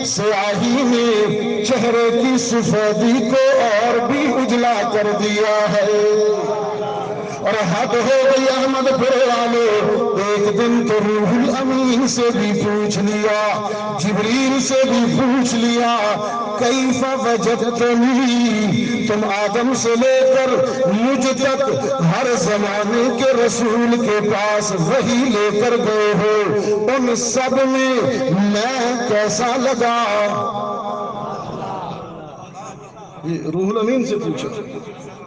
سیاہی نے چہرے کی سفیدی کو اور بھی اجلا کر دیا ہے اور حد ہو گئی احمد پورے والے ایک دن تو روح الامین سے بھی پوچھ لیا جبریل سے بھی پوچھ لیا کیف وجدتنی تم آدم سے لے کر مجھ تک ہر زمانے کے رسول کے پاس وہی لے کر گئے ہو ان سب میں کیسا لگا یہ روح الامین سے پوچھا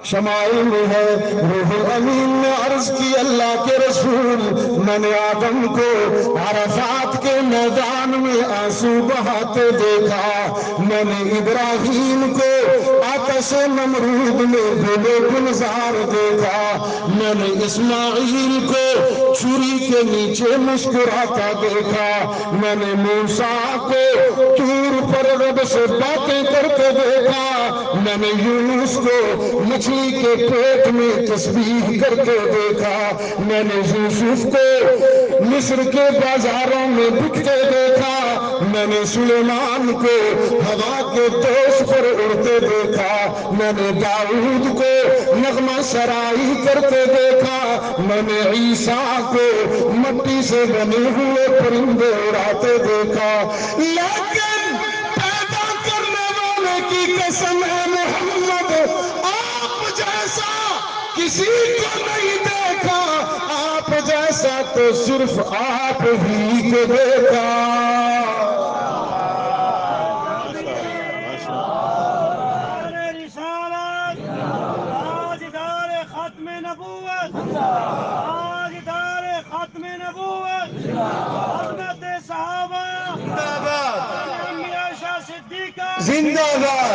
شمائل میں ہے روح الامین نے عرض کی اللہ کے رسول میں نے آدم کو عرفات کے میدان میں آنسو بہاتے دیکھا میں نے ابراہیم کو آتش نمرود میں گلے گلزار دیکھا میں نے اسماعیل کو چھری کے نیچے مسکراتا دیکھا میں نے موسیٰ کو طور پر رب سے باتیں کرتے دیکھا میں نے یونس کو مچھلی کے پیٹ میں تسبیح کرتے دیکھا میں نے یوسف کو مصر کے بازاروں میں بکتے دیکھا میں نے سلیمان کو ہوا کے دوش پر اڑتے دیکھا میں نے داؤد کو نغمہ سرائی کرتے دیکھا میں نے عیسیٰ کو مٹی سے بنے ہوئے پرندے اڑاتے دیکھا لیکن پیدا کرنے والے کی قسم ہے محمد آپ جیسا کسی کو نہیں دیکھا آپ جیسا تو صرف آپ ہی کو دیکھا ختم نبوت حضرت صحابہ زندہ باد انبیاء شاہ صدیقہ زندہ باد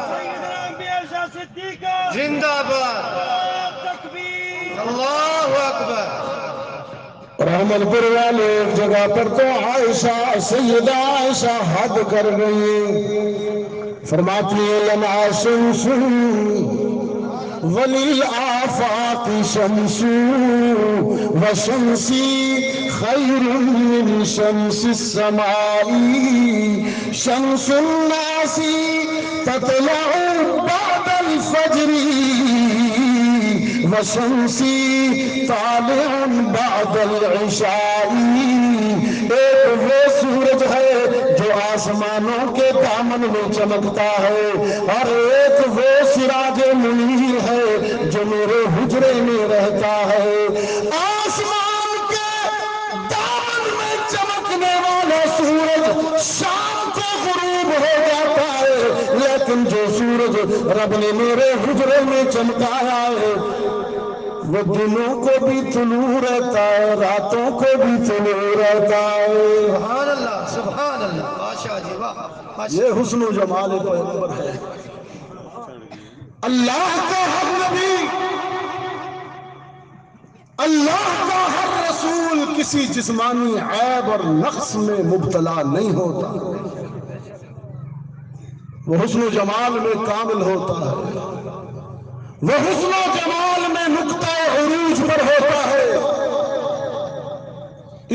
سیدنا انبیاء شاہ صدیقہ زندہ باد تکبیر اللہ اکبر رحمت پر والے ایک جگہ پر تو عائشہ سیدہ عائشہ حد کر گئی، فرماتی ہیں لمع شمس وللآفاق شمس وشمسی خیر من شمس السماء شمس الناس تطلع بعد الفجر وشمسی طالع بعد العشاء، ایک وہ سورج ہے جو آسمانوں کے دامن میں چمکتا ہے، اور ایک وہ سراج منیر ہے جو میرے حجرے میں رہتا ہے۔ آسمان کے دامن میں چمکنے والا سورج شام کو غروب ہو جاتا ہے، لیکن جو سورج رب نے میرے حجرے میں چمکایا ہے وہ دنوں کو بھی طلوع رہتا ہے، راتوں کو بھی طلوع رہتا ہے۔ سبحان اللہ سبحان اللہ ماشاء جی واہ یہ حسن و جمال پیغمبر ہے۔ اللہ کا ہر نبی، اللہ کا ہر رسول کسی جسمانی عیب اور نقص میں مبتلا نہیں ہوتا، وہ حسن و جمال میں کامل ہوتا ہے، وہ حسن و جمال میں نقطہ عروج پر ہوتا ہے۔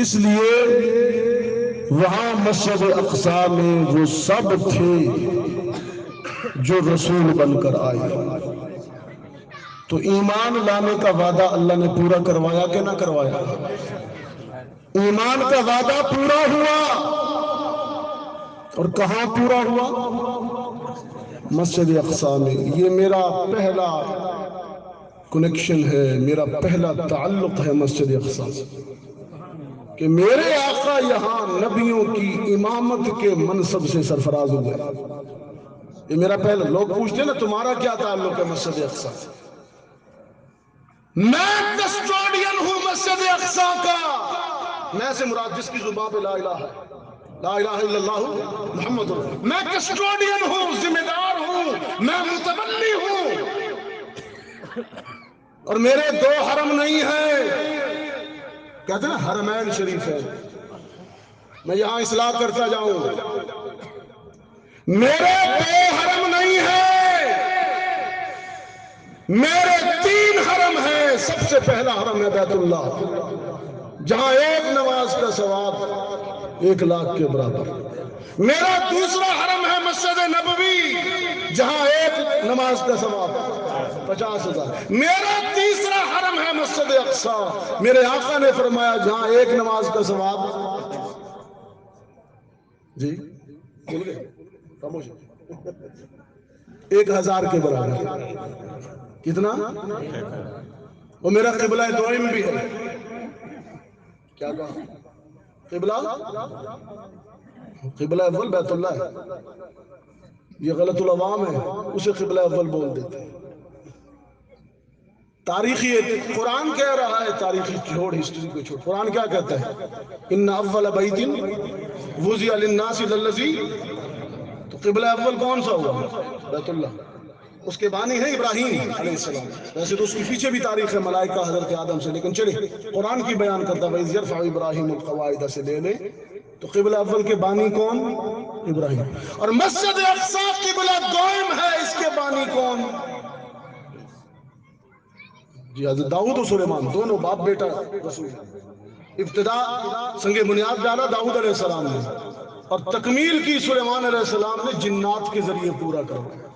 اس لیے وہاں مسجد اقصی میں وہ سب تھے جو رسول بن کر آئے، تو ایمان لانے کا وعدہ اللہ نے پورا کروایا کہ نہ کروایا؟ ایمان کا وعدہ پورا ہوا، اور کہاں پورا ہوا؟ مسجد اقصی میں۔ یہ میرا پہلا کنیکشن ہے، میرا پہلا تعلق ہے مسجد اقصی سے، کہ میرے آقا یہاں نبیوں کی امامت کے منصب سے سرفراز ہوئے۔ یہ میرا پہلا، لوگ پوچھتے ہیں نا تمہارا کیا تعلق ہے مسجد اقصی سے؟ میں کسٹوڈین ہوں مسجد اقصی کا۔ میں سے مراد جس کی زبان پہ لا الہ الا اللہ محمد رسول، میں کسٹوڈین ہوں، ذمہ دار ہوں، میں متولی ہوں، اور میرے دو حرم نہیں ہیں، کہتے ہیں نا حرمین شریف ہے، میں یہاں اصلاح کرتا جاؤں، میرے دو حرم نہیں ہیں، میرے 3 حرم ہیں۔ سب سے پہلا حرم ہے بیت اللہ، جہاں ایک نماز کا ثواب 1,00,000 کے برابر۔ میرا دوسرا حرم ہے مسجد نبوی، جہاں ایک نماز کا ثواب 50,000۔ میرا تیسرا حرم ہے مسجد اقصی، میرے آقا نے فرمایا جہاں ایک نماز کا ثواب، جی بھول گئے، 1,000 کے برابر۔ کتنا؟ وہ میرا قبلہ دوئم بھی ہے۔ کیا کہا؟ قبلہ اول بیت اللہ ہے، یہ غلط العوام ہے، اسے قبلہ اول بول دیتے ہیں۔ تاریخی قرآن کہہ رہا ہے، تاریخی چھوڑ، ہسٹری کو چھوڑ، قرآن کیا کہتا ہے؟ ان اول بیت وضع للناس للذی، تو قبلہ اول کون سا ہوا؟ بیت اللہ۔ اس کے بانی ہے ابراہیم علیہ السلام، ویسے تو اس کے پیچھے بھی تاریخ ہے ملائکہ حضرت آدم سے، لیکن چلے قرآن کی بیان کرتا ہے وَإِذْ يَرْفَعُ إِبْرَاهِيمُ الْقَوَاعِدَ سے لے لیں تو قبلہ اول کے بانی کون؟ ابراہیم۔ اور مسجد اقصی قبلہ دوئم ہے، اس کے بانی کون؟ جی حضرت داؤد و سلیمان، دونوں باپ بیٹا رسول۔ ابتدا سنگ بنیاد ڈالا داؤد علیہ السلام نے، اور تکمیل کی سلیمان علیہ السلام نے جنات کے ذریعے پورا کروایا۔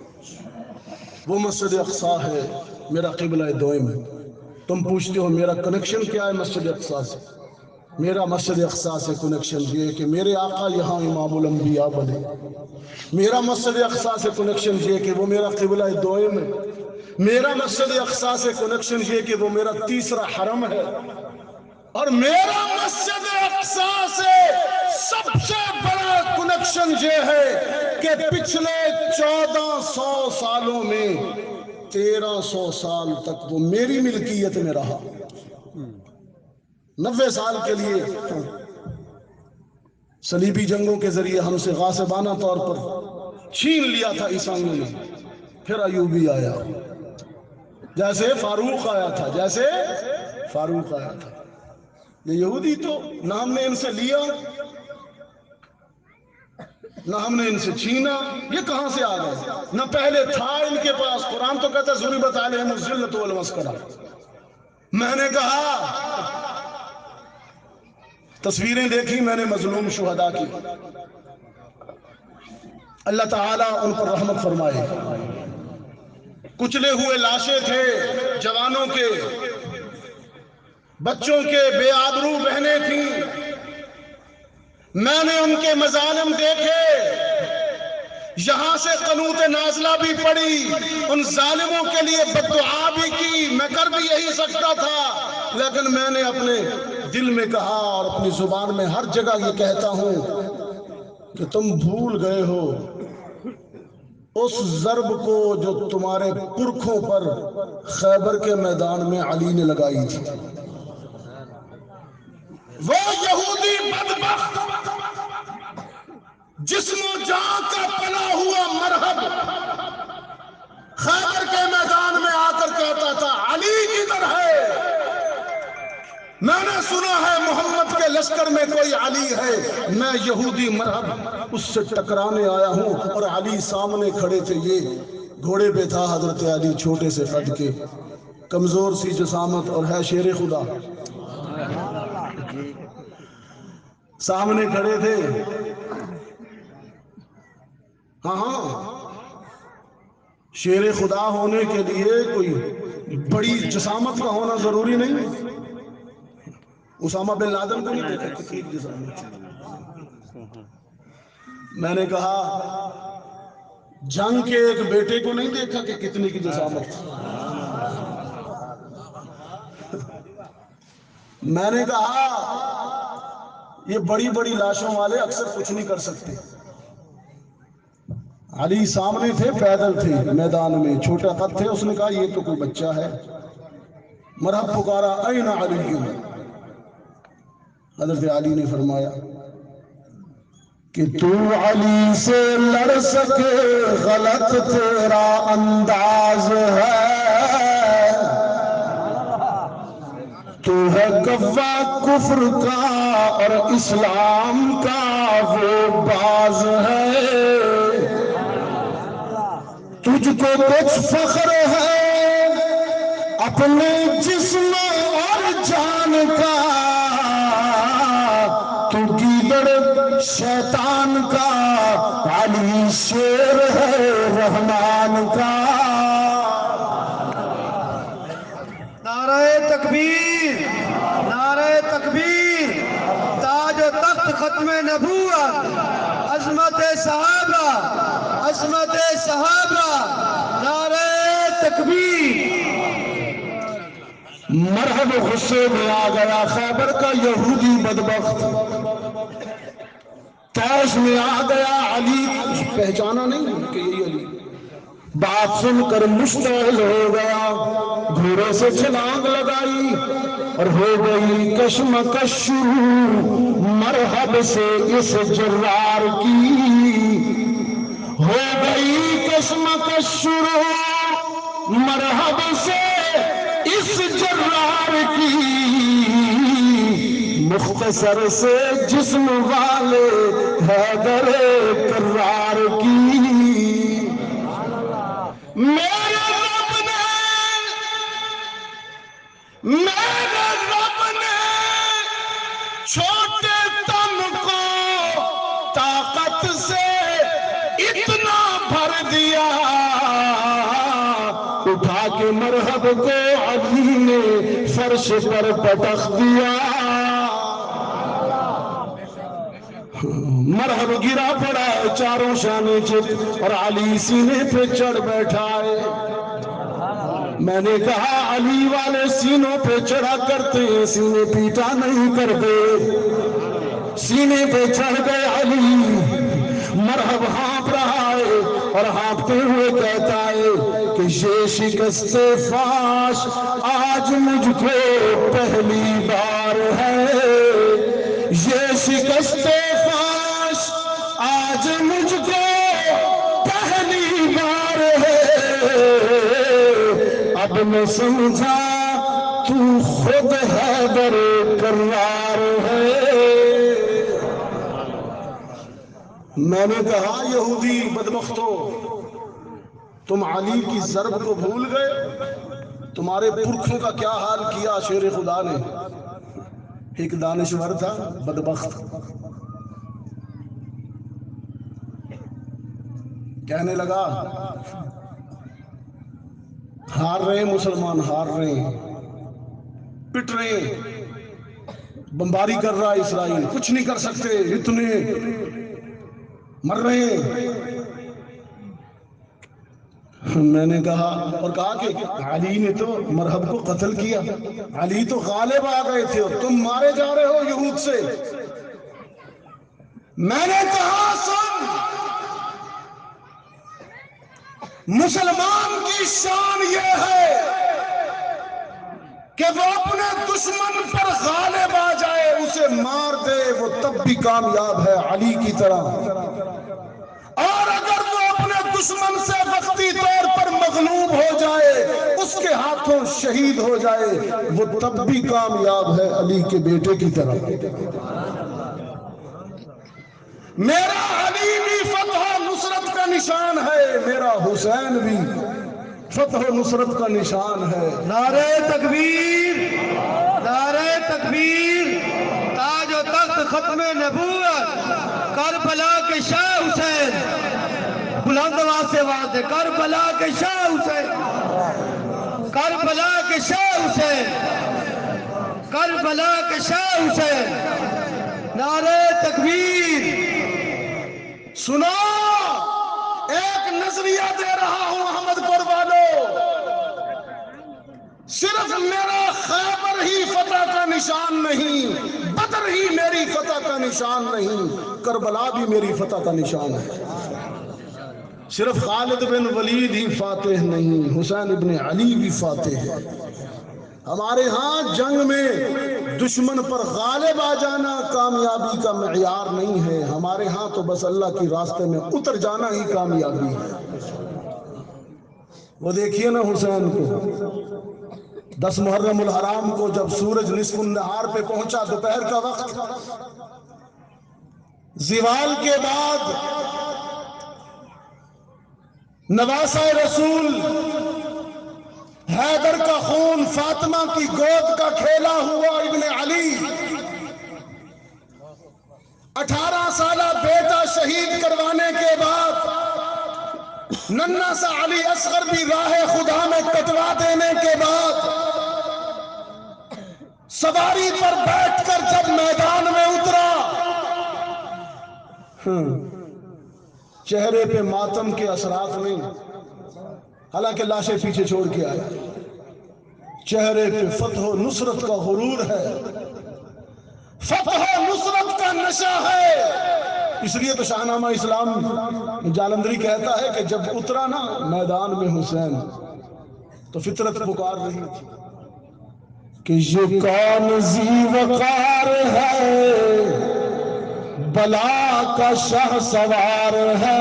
وہ مسجد اقصی ہے، میرا قبلہ دوئم ہے۔ تم پوچھتے ہو میرا کنیکشن کیا ہے مسجد اقصی سے؟ میرا مسجد اقصی سے کنیکشن یہ ہے کہ میرے آقا یہاں امام الانبیاء بنے۔ میرا مسجد اقصی سے کنیکشن یہ ہے کہ وہ میرا قبلہ دوئم ہے۔ میرا مسجد اقصی سے کنیکشن یہ کہ وہ میرا تیسرا حرم ہے، اور میرا مسجد اقصی سے سب سے بڑا کنیکشن یہ ہے کہ پچھلے 1400 سالوں میں 1300 سال تک وہ میری ملکیت میں رہا۔ 90 سال کے لیے صلیبی جنگوں کے ذریعے ہم سے غاصبانہ طور پر چھین لیا تھا عیسائیوں نے، پھر ایوبی آیا، جیسے فاروق آیا تھا، جیسے فاروق آیا تھا۔ یہ یہودی تو نہ ہم نے ان سے لیا نہ ہم نے ان سے چھینا، یہ کہاں سے آ گئے؟ نہ پہلے تھا ان کے پاس۔ قرآن تو کہتا ہے ضربت علیہم الذلۃ والمسکنہ۔ میں نے کہا، تصویریں دیکھی میں نے مظلوم شہداء کی، اللہ تعالیٰ ان پر رحمت فرمائے۔ کچلے ہوئے لاشیں تھے، جوانوں کے، بچوں کے، بے آبرو بہنیں تھیں، میں نے ان کے مظالم دیکھے، یہاں سے قنوت نازلہ بھی پڑی، ان ظالموں کے لیے بددعا بھی کی، میں کر بھی یہی سکتا تھا، لیکن میں نے اپنے دل میں کہا اور اپنی زبان میں ہر جگہ یہ کہتا ہوں کہ تم بھول گئے ہو اس ضرب کو جو تمہارے پرکھوں پر خیبر کے میدان میں علی نے لگائی تھی۔ وہ یہودی بدبخت جسم و جان کا پلا ہوا مرہب خیبر کے میدان میں آ کر کہتا تھا علی کدھر ہے؟ میں نے سنا ہے محمد کے لشکر میں کوئی علی ہے، میں یہودی مرہب اس سے ٹکرانے آیا ہوں، اور علی سامنے کھڑے تھے، یہ گھوڑے پہ تھا حضرت علی، چھوٹے سے قد کے، کمزور سی جسامت، اور ہے شیر خدا، سامنے کھڑے تھے۔ ہاں شیر خدا ہونے کے لیے کوئی بڑی جسامت کا ہونا ضروری نہیں۔ اسامہ بن لادن کو نہیں دیکھا کتنی جسامت۔ میں نے کہا جنگ کے ایک بیٹے کو نہیں دیکھا کہ کتنی کی جسامت۔ میں نے کہا یہ بڑی بڑی لاشوں والے اکثر کچھ نہیں کر سکتے۔ علی سامنے تھے، پیدل تھے میدان میں، چھوٹا قد تھے، اس نے کہا یہ تو کوئی بچہ ہے، مرحب پکارا این علی؟ حضرت علی نے فرمایا کہ تو علی سے لڑ سکے غلط تیرا انداز ہے، تو ہے گواہ کفر کا اور اسلام کا وہ باز ہے، تجھ کو کچھ فخر ہے اپنے جسم اور جان کا، تو گیدڑ شیطان کا، علی شیر ہے رحمان کا۔ نعرہ تکبیر، نعرہ تکبیر، تاج و تخت ختم نبوت، عظمت صحابہ، عظمت صحابہ، نعرہ تکبیر۔ مرحب غصے میں آ گیا خیبر کا یہودی بدبخت، طیش میں آ گیا، علی پہچانا نہیں کہ یہی علی، بات سن کر مشتعل ہو گیا، گھوڑے سے چھلانگ لگائی اور ہو گئی کشمکش شروع مرحب سے اس جرار کی، ہو گئی کشمکش شروع مرحب سے اس جرار کی، مختصر سے جسم والے حیدر کرار کی، میرے رب نے چھوٹے تن کو طاقت سے اتنا بھر دیا، اٹھا کے مرحب کو علی نے فرش پر پٹخ دیا، مرحب گرا پڑا ہے چاروں شانے چت، اور علی سینے پہ چڑھ بیٹھا ہے۔ میں نے کہا علی والے سینوں پہ چڑھا کرتے ہیں، سینے پیٹا نہیں کرتے، سینے پہ چڑھ گئے علی، مرحب ہانپ رہا ہے، اور ہانپتے ہوئے کہتا ہے کہ یہ شکست فاش آج مجھ کو پہلی بار ہے، یہ شکست فاش آج مجھ کو پہلی بار ہے، اب میں سمجھا تو خود حیدر کرار ہے۔ میں نے کہا یہودی بدبختو، تم علی کی ضرب کو بھول گئے؟ تمہارے پرکھوں کا کیا حال کیا شیر خدا نے؟ ایک دانشور تھا بدبخت، کہنے لگا ہار رہے ہیں مسلمان، ہار رہے ہیں، پٹ رہے ہیں، بمباری کر رہا ہے اسرائیل، کچھ نہیں کر سکتے، اتنے مر رہے ہیں۔ میں نے کہا اور کہا کہ علی نے تو مرہب کو قتل کیا، علی تو غالب آ گئے تھے اور تم مارے جا رہے ہو یہود سے۔ میں نے کہا سن، مسلمان کی شان یہ ہے کہ وہ اپنے دشمن پر غالب آ جائے، اسے مار دے، وہ تب بھی کامیاب ہے علی کی طرح، اور اگر وہ اپنے دشمن سے وقتی طور پر مغلوب ہو جائے، اس کے ہاتھوں شہید ہو جائے، وہ تب بھی کامیاب ہے علی کے بیٹے کی طرح۔ میرا علی بھی فتح و نصرت کا نشان ہے، میرا حسین بھی فتح و نصرت کا نشان ہے۔ نعرہ تکبیر، نعرہ تکبیر، تاج و تخت ختم نبوت، کربلا کے شاہ حسین، بلند آواز سے آواز دے، کربلا کے شاہ حسین، کربلا کے شاہ حسین، کربلا کے شاہ حسین، نعرہ تکبیر۔ سنو، ایک نظریہ دے رہا ہوں احمد قربانو، صرف میرا خیبر ہی فتح کا نشان نہیں، بدر ہی میری فتح کا نشان نہیں، کربلا بھی میری فتح کا نشان ہے۔ صرف خالد بن ولید ہی فاتح نہیں، حسین ابن علی بھی فاتح ہے۔ ہمارے ہاں جنگ میں دشمن پر غالب آ جانا کامیابی کا معیار نہیں ہے، ہمارے ہاں تو بس اللہ کی راستے میں اتر جانا ہی کامیابی ہے۔ وہ دیکھیے نا حسین کو، 10 محرم الحرام کو جب سورج نصف النہار پہ پہنچا، دوپہر کا وقت، زوال کے بعد نواسہ رسول حیدر کا خون، فاطمہ کی گود کا کھیلا ہوا ابن علی، 18 سالہ بیٹا شہید کروانے کے بعد، ننھا سا علی اصغر بھی راہ خدا میں کٹوا دینے کے بعد، سواری پر بیٹھ کر جب میدان میں اترا، چہرے پہ ماتم کے اثرات نہیں، حالانکہ لاشیں پیچھے چھوڑ کے آیا، چہرے پہ فتح و نصرت کا غرور ہے، فتح و نصرت کا نشہ ہے۔ اس لیے تو شاہنامہ اسلام جالندری کہتا ہے کہ جب اترا نا میدان میں حسین تو فطرت پکار رہی تھی کہ یہ کون ذی وقار ہے، بلا کا شاہ سوار ہے،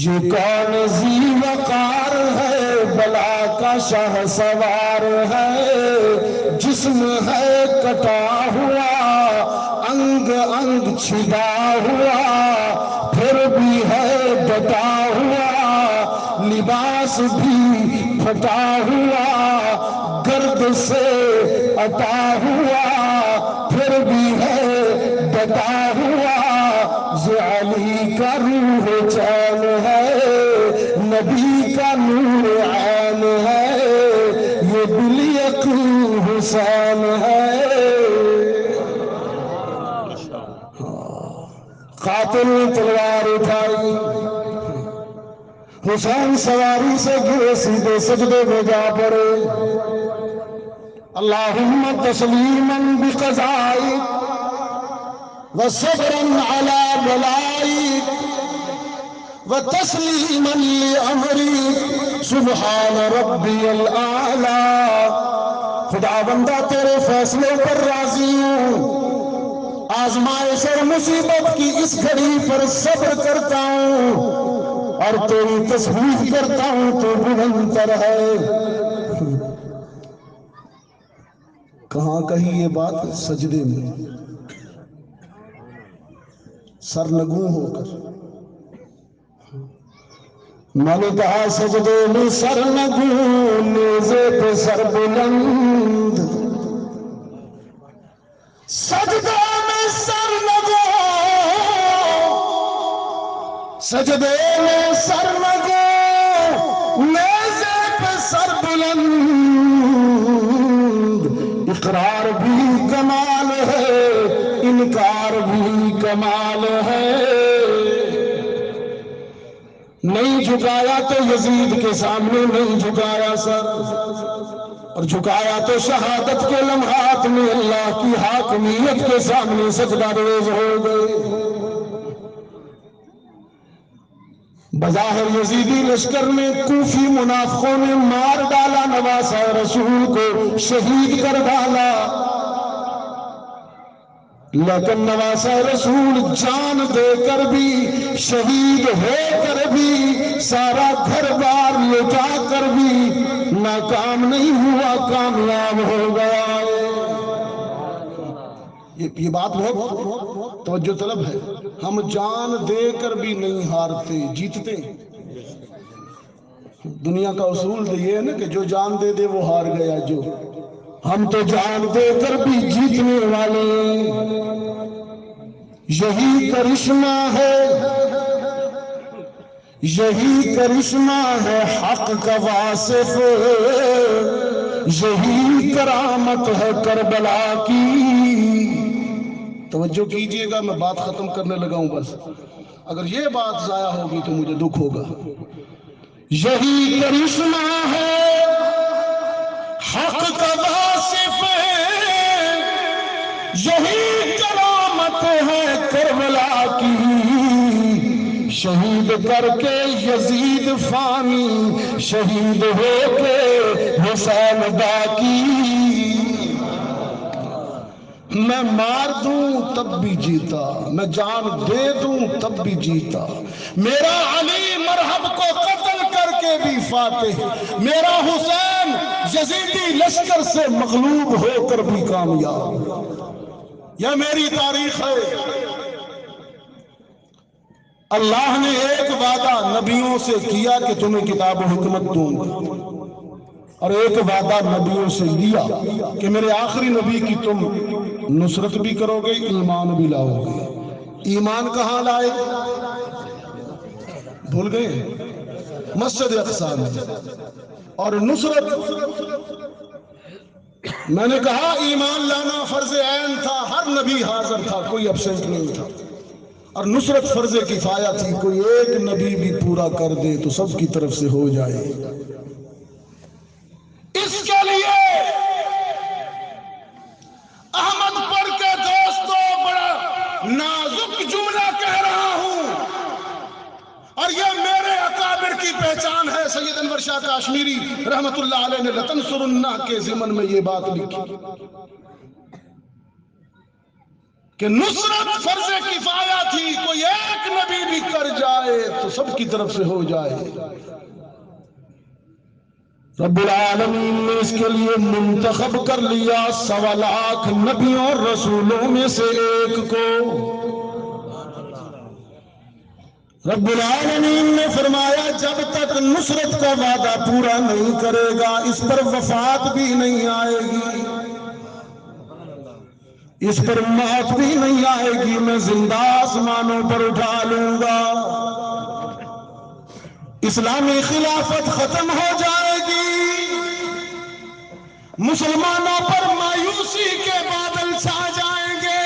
یہ کون ذی وقار ہے، بلا کا شاہ سوار ہے، جسم ہے کٹا ہوا، انگ انگ چھدا ہوا، پھر بھی ہے ڈٹا ہوا، لباس بھی پھٹا ہوا، گرد سے عطا ہوا، پھر بھی ہے ڈٹا ہوا، یہ علی کا روح چین ہے، نبی کا نور عین ہے، یہ دلیق حسین ہے۔ قاتل نے تلوار اٹھائی، حسین سواری سے گرے، سیدھے سجدے میں جا پڑے، اللہم تسلیما بقضائک وصبرا علی بلائک وتسلیما لامری سبحان ربی الاعلی۔ خدا بندہ تیرے فیصلے پر راضی ہوں، آزمائش اور مصیبت کی اس گھڑی پر صبر کرتا ہوں اور تیری تسبیح کرتا ہوں تو بلند تر ہے۔ کہاں کہی یہ بات؟ سجدے میں سرنگوں ہو کر۔ میں نے کہا سجدے میں سرنگوں، نیزے پہ سر بلند، سجدے میں سرنگوں، سجدے میں سرنگوں، نیزے پہ سر بلند۔ اقرار بھی کمال ہے، انکار بھی کمال ہے۔ نہیں جھکایا تو یزید کے سامنے نہیں جھکایا سر، اور جھکایا تو شہادت کے لمحات میں اللہ کی حاکمیت کے سامنے سجدہ ریز ہو گئے۔ بظاہر یزیدی لشکر میں کوفی منافقوں نے مار ڈالا، نواسہ رسول کو شہید کر ڈالا، لیکن نواسہ رسول جان دے کر بھی، شہید ہو کر بھی، سارا گھر بار لٹا کر بھی ناکام نہیں ہوا، کامیاب ہو گیا۔ یہ بات بہت توجہ طلب ہے۔ ہم جان دے کر بھی نہیں ہارتے، جیتتے۔ دنیا کا اصول تو یہ ہے نا کہ جو جان دے دے وہ ہار گیا۔ جو ہم تو جان دے کر بھی جیتنے والے۔ یہی کرشمہ ہے، یہی کرشمہ ہے حق کا واصف، یہی کرامت ہے کربلا کی۔ توجہ کیجئے گا، میں بات ختم کرنے لگا ہوں بس، اگر یہ بات ضائع ہوگی تو مجھے دکھ ہوگا۔ یہی کرشمہ ہے حق کا واصف، یہی کرامت ہے کربلا کی۔ شہید کر کے یزید فانی، شہید ہو کے حسین باقی۔ میں مار دوں تب بھی جیتا، میں جان دے دوں تب بھی جیتا، میرا علی مرحب کو قتل کر کے بھی فاتح، میرا حسین یزیدی لشکر سے مغلوب ہو کر بھی کامیاب۔ یہ میری تاریخ ہے۔ اللہ نے ایک وعدہ نبیوں سے کیا کہ تمہیں کتاب و حکمت دوں گا، اور ایک وعدہ نبیوں سے لیا کہ میرے آخری نبی کی تم نصرت بھی کرو گے، ایمان بھی لاؤ گے۔ ایمان کہاں لائے؟ بھول گئے؟ مسجد اقصی میں۔ اور نصرت، میں نے کہا ایمان لانا فرض عین تھا، ہر نبی حاضر تھا، کوئی ایبسنٹ نہیں تھا، اور نصرت فرض کفایہ تھی، کوئی ایک نبی بھی پورا کر دے تو سب کی طرف سے ہو جائے۔ اس کے لیے احمد پڑھ کے دوستو بڑا نازک جملہ کہہ رہا ہوں، اور یہ میرے اکابر کی پہچان ہے۔ سید انور شاہ کاشمیری رحمت اللہ علیہ نے لتنصرنہ کے ضمن میں یہ بات لکھی کہ نصرت فرض کفایہ تھی، کوئی ایک نبی بھی کر جائے تو سب کی طرف سے ہو جائے۔ رب العالمین نے اس کے لیے منتخب کر لیا 1.25 لاکھ نبیوں اور رسولوں میں سے ایک کو۔ رب العالمین نے فرمایا جب تک نصرت کا وعدہ پورا نہیں کرے گا اس پر وفات بھی نہیں آئے گی، اس پر موت بھی نہیں آئے گی، میں زندہ آسمانوں پر اٹھا لوں گا، اسلامی خلافت ختم ہو جائے گی، مسلمانوں پر مایوسی کے بادل چھا جائیں گے،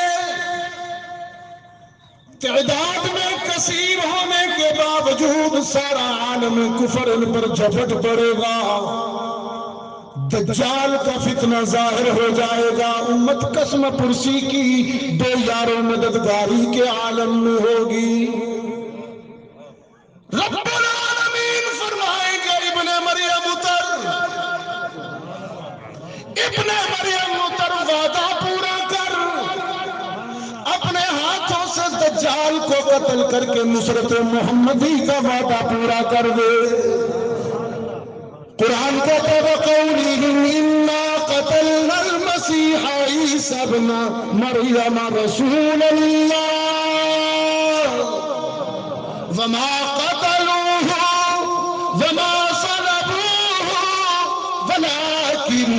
تعداد میں کثیر ہونے کے باوجود سارا عالم کفر ان پر جھپٹ پڑے گا، دجال کا فتنہ ظاہر ہو جائے گا، امت قسم پرسی کی بے یار و مددگاری کے عالم میں ہوگی، ابن مریم اتر وعدہ پورا کر، اپنے ہاتھوں سے دجال کو قتل کر کے نصرت محمدی کا وعدہ پورا کر دے۔ قرآن کہتا ہے وَقَوْلِهِمْ إِنَّا قَتَلْنَا الْمَسِيحَ عِيسَى ابْنَ مَرْيَمَ رَسُولَ اللَّهِ وَمَا قَتَلُوهُ وَمَا صَلَبُوهُ وَلَكِنْ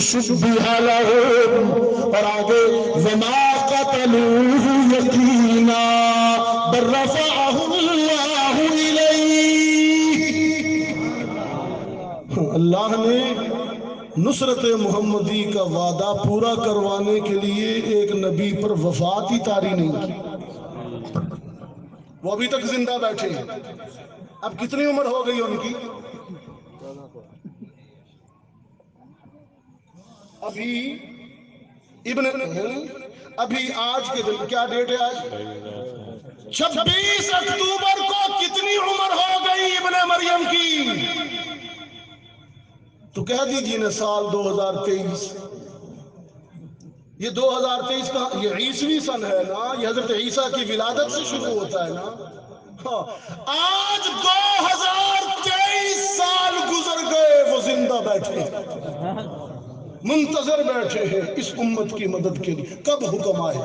شُبِّهَ لَهُمْ، اور آگے وَمَا قَتَلُوهُ يَقِينًا بَلْ رَفَعَهُ اللَّهُ إِلَيْهِ۔ اللہ نے نصرت محمدی کا وعدہ پورا کروانے کے لیے ایک نبی پر وفات ہی طاری نہیں کی، وہ ابھی تک زندہ بیٹھے ہیں۔ اب کتنی عمر ہو گئی ان کی؟ ابھی آج کے دن کیا ڈیٹ ہے؟ آج 26 اکتوبر کو کتنی عمر ہو گئی ابن مریم کی؟ تو کہہ دیجئے نا سال 2023۔ یہ 2023 کا یہ عیسوی سن ہے نا، یہ حضرت عیسیٰ کی ولادت سے شروع ہوتا ہے نا۔ آج 2023 سال گزر گئے، وہ زندہ بیٹھے منتظر بیٹھے ہیں اس امت کی مدد کے لیے، کب حکم آئے۔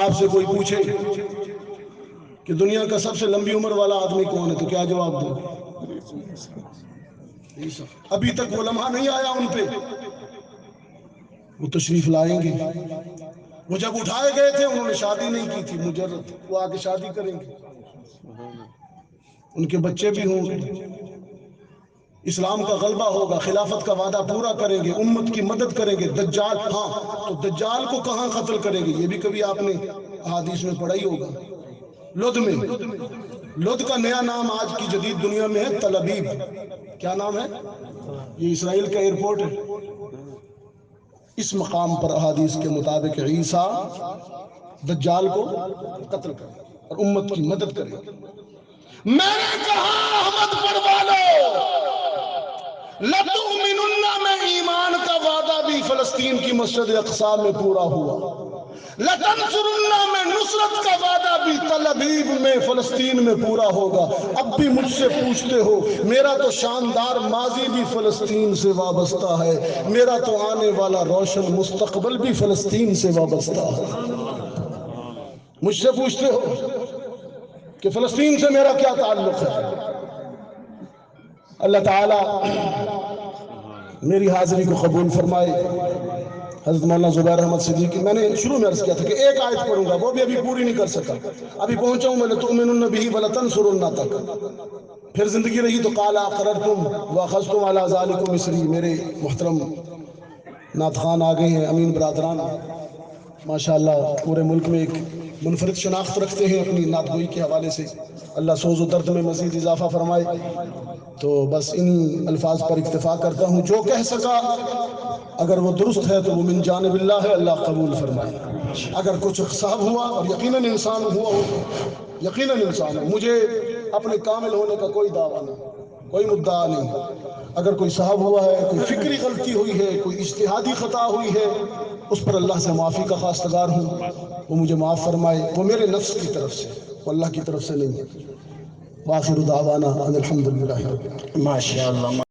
آپ سے کوئی پوچھے کہ دنیا کا سب سے لمبی عمر والا آدمی کون ہے تو کیا جواب دو؟ ابھی تک وہ لمحہ نہیں آیا ان پہ، وہ تشریف لائیں گے۔ وہ جب اٹھائے گئے تھے انہوں نے شادی نہیں کی تھی مجرد، وہ آگے شادی کریں گے، ان کے بچے بھی ہوں گے، اسلام کا غلبہ ہوگا، خلافت کا وعدہ پورا کریں گے، امت کی مدد کریں گے۔ دجال، ہاں تو دجال کو کہاں قتل کریں گے؟ یہ بھی کبھی آپ نے احادیث میں پڑھا ہی ہوگا، لد میں۔ لد کا نیا نام آج کی جدید دنیا میں ہے تل ابیب۔ کیا نام ہے؟ یہ اسرائیل کا ایئرپورٹ ہے۔ اس مقام پر احادیث کے مطابق عیسیٰ دجال کو قتل کرے اور امت کی مدد کرے۔ میں نے کہا احمد پڑھوا لو، لَتُؤْمِنُنَّ میں ایمان کا وعدہ بھی فلسطین کی مسجد اقصی میں پورا ہوا، لَتَنْصُرُنَّ میں نصرت کا وعدہ بھی تل ابیب میں فلسطین میں پورا ہوگا۔ اب بھی مجھ سے پوچھتے ہو، میرا تو شاندار ماضی بھی فلسطین سے وابستہ ہے، میرا تو آنے والا روشن مستقبل بھی فلسطین سے وابستہ ہے۔ مجھ سے پوچھتے ہو کہ فلسطین سے میرا کیا تعلق ہے؟ اللہ تعالیٰ میری حاضری کو قبول فرمائے۔ حضرت مولانا زبیر احمد صدیقی، میں نے شروع میں عرض کیا تھا کہ ایک آیت پڑھوں گا، وہ بھی ابھی پوری نہیں کر سکا، ابھی پہنچا ہوں میں لَتُؤْمِنُنَّ بِهِ وَلَتَنْصُرُنَّ تک، پھر زندگی رہی تو قَالَ أَقْرَرْتُمْ وَأَخَذْتُمْ عَلَى ذَلِكُمْ مِصْرِي۔ میرے محترم نعت خوان آ گئے ہیں، امین برادران ماشاءاللہ پورے ملک میں ایک منفرد شناخت رکھتے ہیں اپنی نعت گوئی کے حوالے سے، اللہ سوز و درد میں مزید اضافہ فرمائے۔ تو بس ان الفاظ پر اکتفا کرتا ہوں، جو کہہ سکا اگر وہ درست ہے تو وہ من جانب اللہ ہے، اللہ قبول فرمائے۔ اگر کچھ صاحب ہوا، اور یقیناً انسان ہوا ہو، یقیناً انسان ہے، مجھے اپنے کامل ہونے کا کوئی دعویٰ نہیں، کوئی مدعا نہیں، اگر کوئی صاحب ہوا ہے، کوئی فکری غلطی ہوئی ہے، کوئی اجتہادی خطا ہوئی ہے، اس پر اللہ سے معافی کا خواستگار ہوں، وہ مجھے معاف فرمائے، وہ میرے نفس کی طرف سے، وہ اللہ کی طرف سے نہیں ہے۔ وآخر دعوانا ان الحمدللہ رب العالمین۔ ماشاءاللہ۔